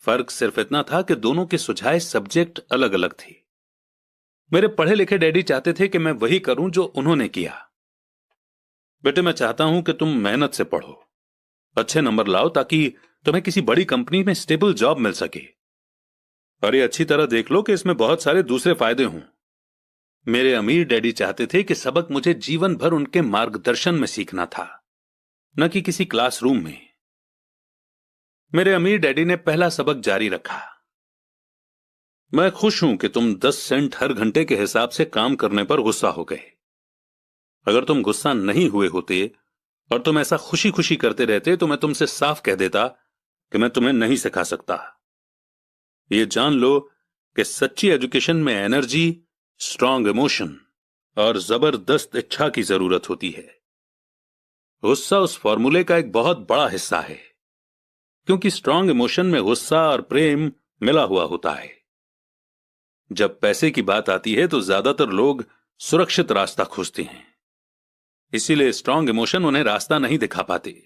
फर्क सिर्फ इतना था कि दोनों के सुझाए सब्जेक्ट अलग अलग थे। मेरे पढ़े लिखे डैडी चाहते थे कि मैं वही करूं जो उन्होंने किया। बेटे, मैं चाहता हूं कि तुम मेहनत से पढ़ो, अच्छे नंबर लाओ ताकि तुम्हें किसी बड़ी कंपनी में स्टेबल जॉब मिल सके। और ये अच्छी तरह देख लो कि इसमें बहुत सारे दूसरे फायदे हों। मेरे अमीर डैडी चाहते थे कि सबक मुझे जीवन भर उनके मार्गदर्शन में सीखना था, न कि किसी क्लासरूम में। मेरे अमीर डैडी ने पहला सबक जारी रखा। मैं खुश हूं कि तुम 10 सेंट हर घंटे के हिसाब से काम करने पर गुस्सा हो गए। अगर तुम गुस्सा नहीं हुए होते और तुम ऐसा खुशी खुशी करते रहते तो मैं तुमसे साफ कह देता कि मैं तुम्हें नहीं सिखा सकता। ये जान लो कि सच्ची एजुकेशन में एनर्जी, स्ट्रांग इमोशन और जबरदस्त इच्छा की जरूरत होती है। गुस्सा उस फॉर्मूले का एक बहुत बड़ा हिस्सा है, क्योंकि स्ट्रांग इमोशन में गुस्सा और प्रेम मिला हुआ होता है। जब पैसे की बात आती है तो ज्यादातर लोग सुरक्षित रास्ता खोजते हैं, इसीलिए स्ट्रांग इमोशन उन्हें रास्ता नहीं दिखा पाते।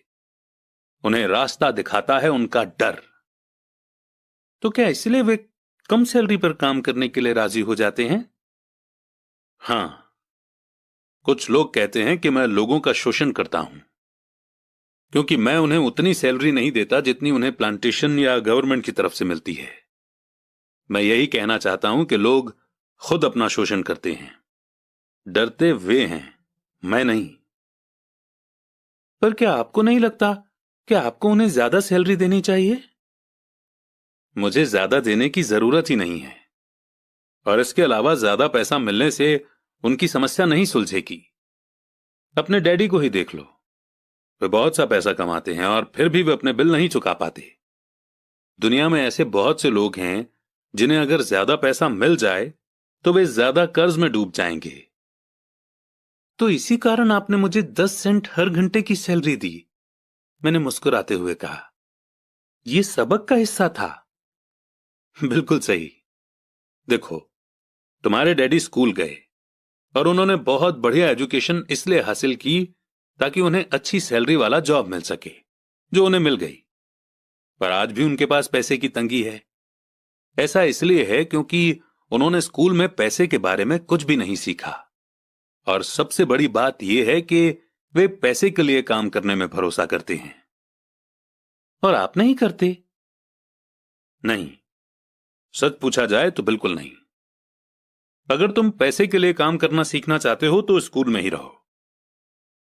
उन्हें रास्ता दिखाता है उनका डर। तो क्या इसलिए वे कम सैलरी पर काम करने के लिए राजी हो जाते हैं? हां, कुछ लोग कहते हैं कि मैं लोगों का शोषण करता हूं, क्योंकि मैं उन्हें उतनी सैलरी नहीं देता जितनी उन्हें प्लांटेशन या गवर्नमेंट की तरफ से मिलती है। मैं यही कहना चाहता हूं कि लोग खुद अपना शोषण करते हैं। डरते वे हैं, मैं नहीं। पर क्या आपको नहीं लगता कि आपको उन्हें ज्यादा सैलरी देनी चाहिए? मुझे ज्यादा देने की जरूरत ही नहीं है, और इसके अलावा ज्यादा पैसा मिलने से उनकी समस्या नहीं सुलझेगी। अपने डैडी को ही देख लो, वे बहुत सा पैसा कमाते हैं और फिर भी वे अपने बिल नहीं चुका पाते। दुनिया में ऐसे बहुत से लोग हैं जिन्हें अगर ज्यादा पैसा मिल जाए तो वे ज्यादा कर्ज में डूब जाएंगे। तो इसी कारण आपने मुझे 10 सेंट हर घंटे की सैलरी दी, मैंने मुस्कुराते हुए कहा। यह सबक का हिस्सा था। बिल्कुल सही। देखो, तुम्हारे डैडी स्कूल गए और उन्होंने बहुत बढ़िया एजुकेशन इसलिए हासिल की ताकि उन्हें अच्छी सैलरी वाला जॉब मिल सके, जो उन्हें मिल गई। पर आज भी उनके पास पैसे की तंगी है। ऐसा इसलिए है क्योंकि उन्होंने स्कूल में पैसे के बारे में कुछ भी नहीं सीखा। और सबसे बड़ी बात यह है कि वे पैसे के लिए काम करने में भरोसा करते हैं। और आप नहीं करते? नहीं, सच पूछा जाए तो बिल्कुल नहीं। अगर तुम पैसे के लिए काम करना सीखना चाहते हो तो स्कूल में ही रहो।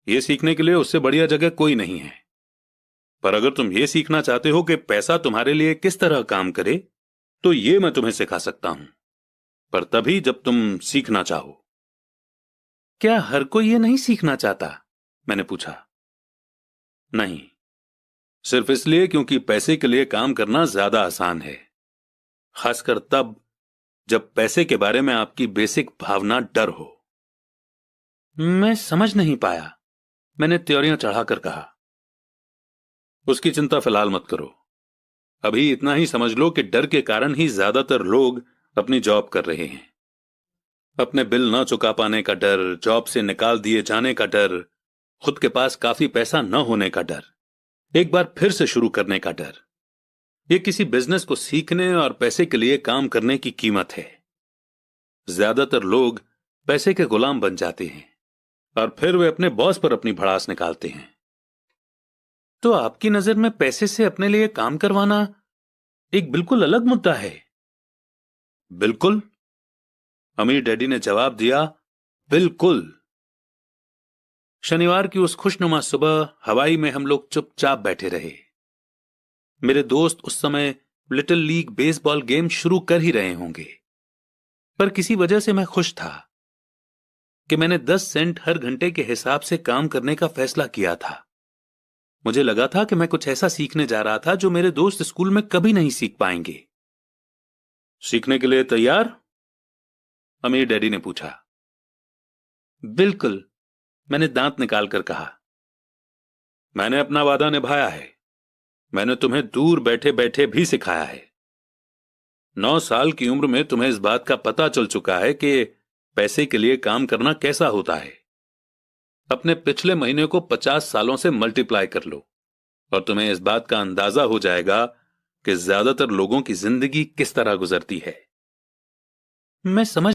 यह सीखने के लिए उससे बढ़िया जगह कोई नहीं है। पर अगर तुम यह सीखना चाहते हो कि पैसा तुम्हारे लिए किस तरह काम करे, तो यह मैं तुम्हें सिखा सकता हूं, पर तभी जब तुम सीखना चाहो। क्या हर कोई यह नहीं सीखना चाहता? मैंने पूछा। नहीं, सिर्फ इसलिए क्योंकि पैसे के लिए काम करना ज्यादा आसान है, खासकर तब जब पैसे के बारे में आपकी बेसिक भावना डर हो। मैं समझ नहीं पाया, मैंने त्योरियां चढ़ाकर कहा। उसकी चिंता फिलहाल मत करो। अभी इतना ही समझ लो कि डर के कारण ही ज्यादातर लोग अपनी जॉब कर रहे हैं। अपने बिल ना चुका पाने का डर, जॉब से निकाल दिए जाने का डर, खुद के पास काफी पैसा न होने का डर, एक बार फिर से शुरू करने का डर। यह किसी बिजनेस को सीखने और पैसे के लिए काम करने की कीमत है। ज्यादातर लोग पैसे के गुलाम बन जाते हैं और फिर वे अपने बॉस पर अपनी भड़ास निकालते हैं। तो आपकी नजर में पैसे से अपने लिए काम करवाना एक बिल्कुल अलग मुद्दा है? बिल्कुल, अमीर डैडी ने जवाब दिया, बिल्कुल। शनिवार की उस खुशनुमा सुबह हवाई में हम लोग चुपचाप बैठे रहे। मेरे दोस्त उस समय लिटिल लीग बेसबॉल गेम शुरू कर ही रहे होंगे, पर किसी वजह से मैं खुश था कि मैंने 10 सेंट हर घंटे के हिसाब से काम करने का फैसला किया था। मुझे लगा था कि मैं कुछ ऐसा सीखने जा रहा था जो मेरे दोस्त स्कूल में कभी नहीं सीख पाएंगे। सीखने के लिए तैयार? अमीर डैडी ने पूछा। बिल्कुल, मैंने दांत निकालकर कहा। मैंने अपना वादा निभाया है। मैंने तुम्हें दूर बैठे बैठे भी सिखाया है। 9 साल की उम्र में तुम्हें इस बात का पता चल चुका है कि पैसे के लिए काम करना कैसा होता है। अपने पिछले महीने को 50 सालों से मल्टीप्लाई कर लो और तुम्हें इस बात का अंदाजा हो जाएगा कि ज्यादातर लोगों की जिंदगी किस तरह गुजरती है। मैं समझ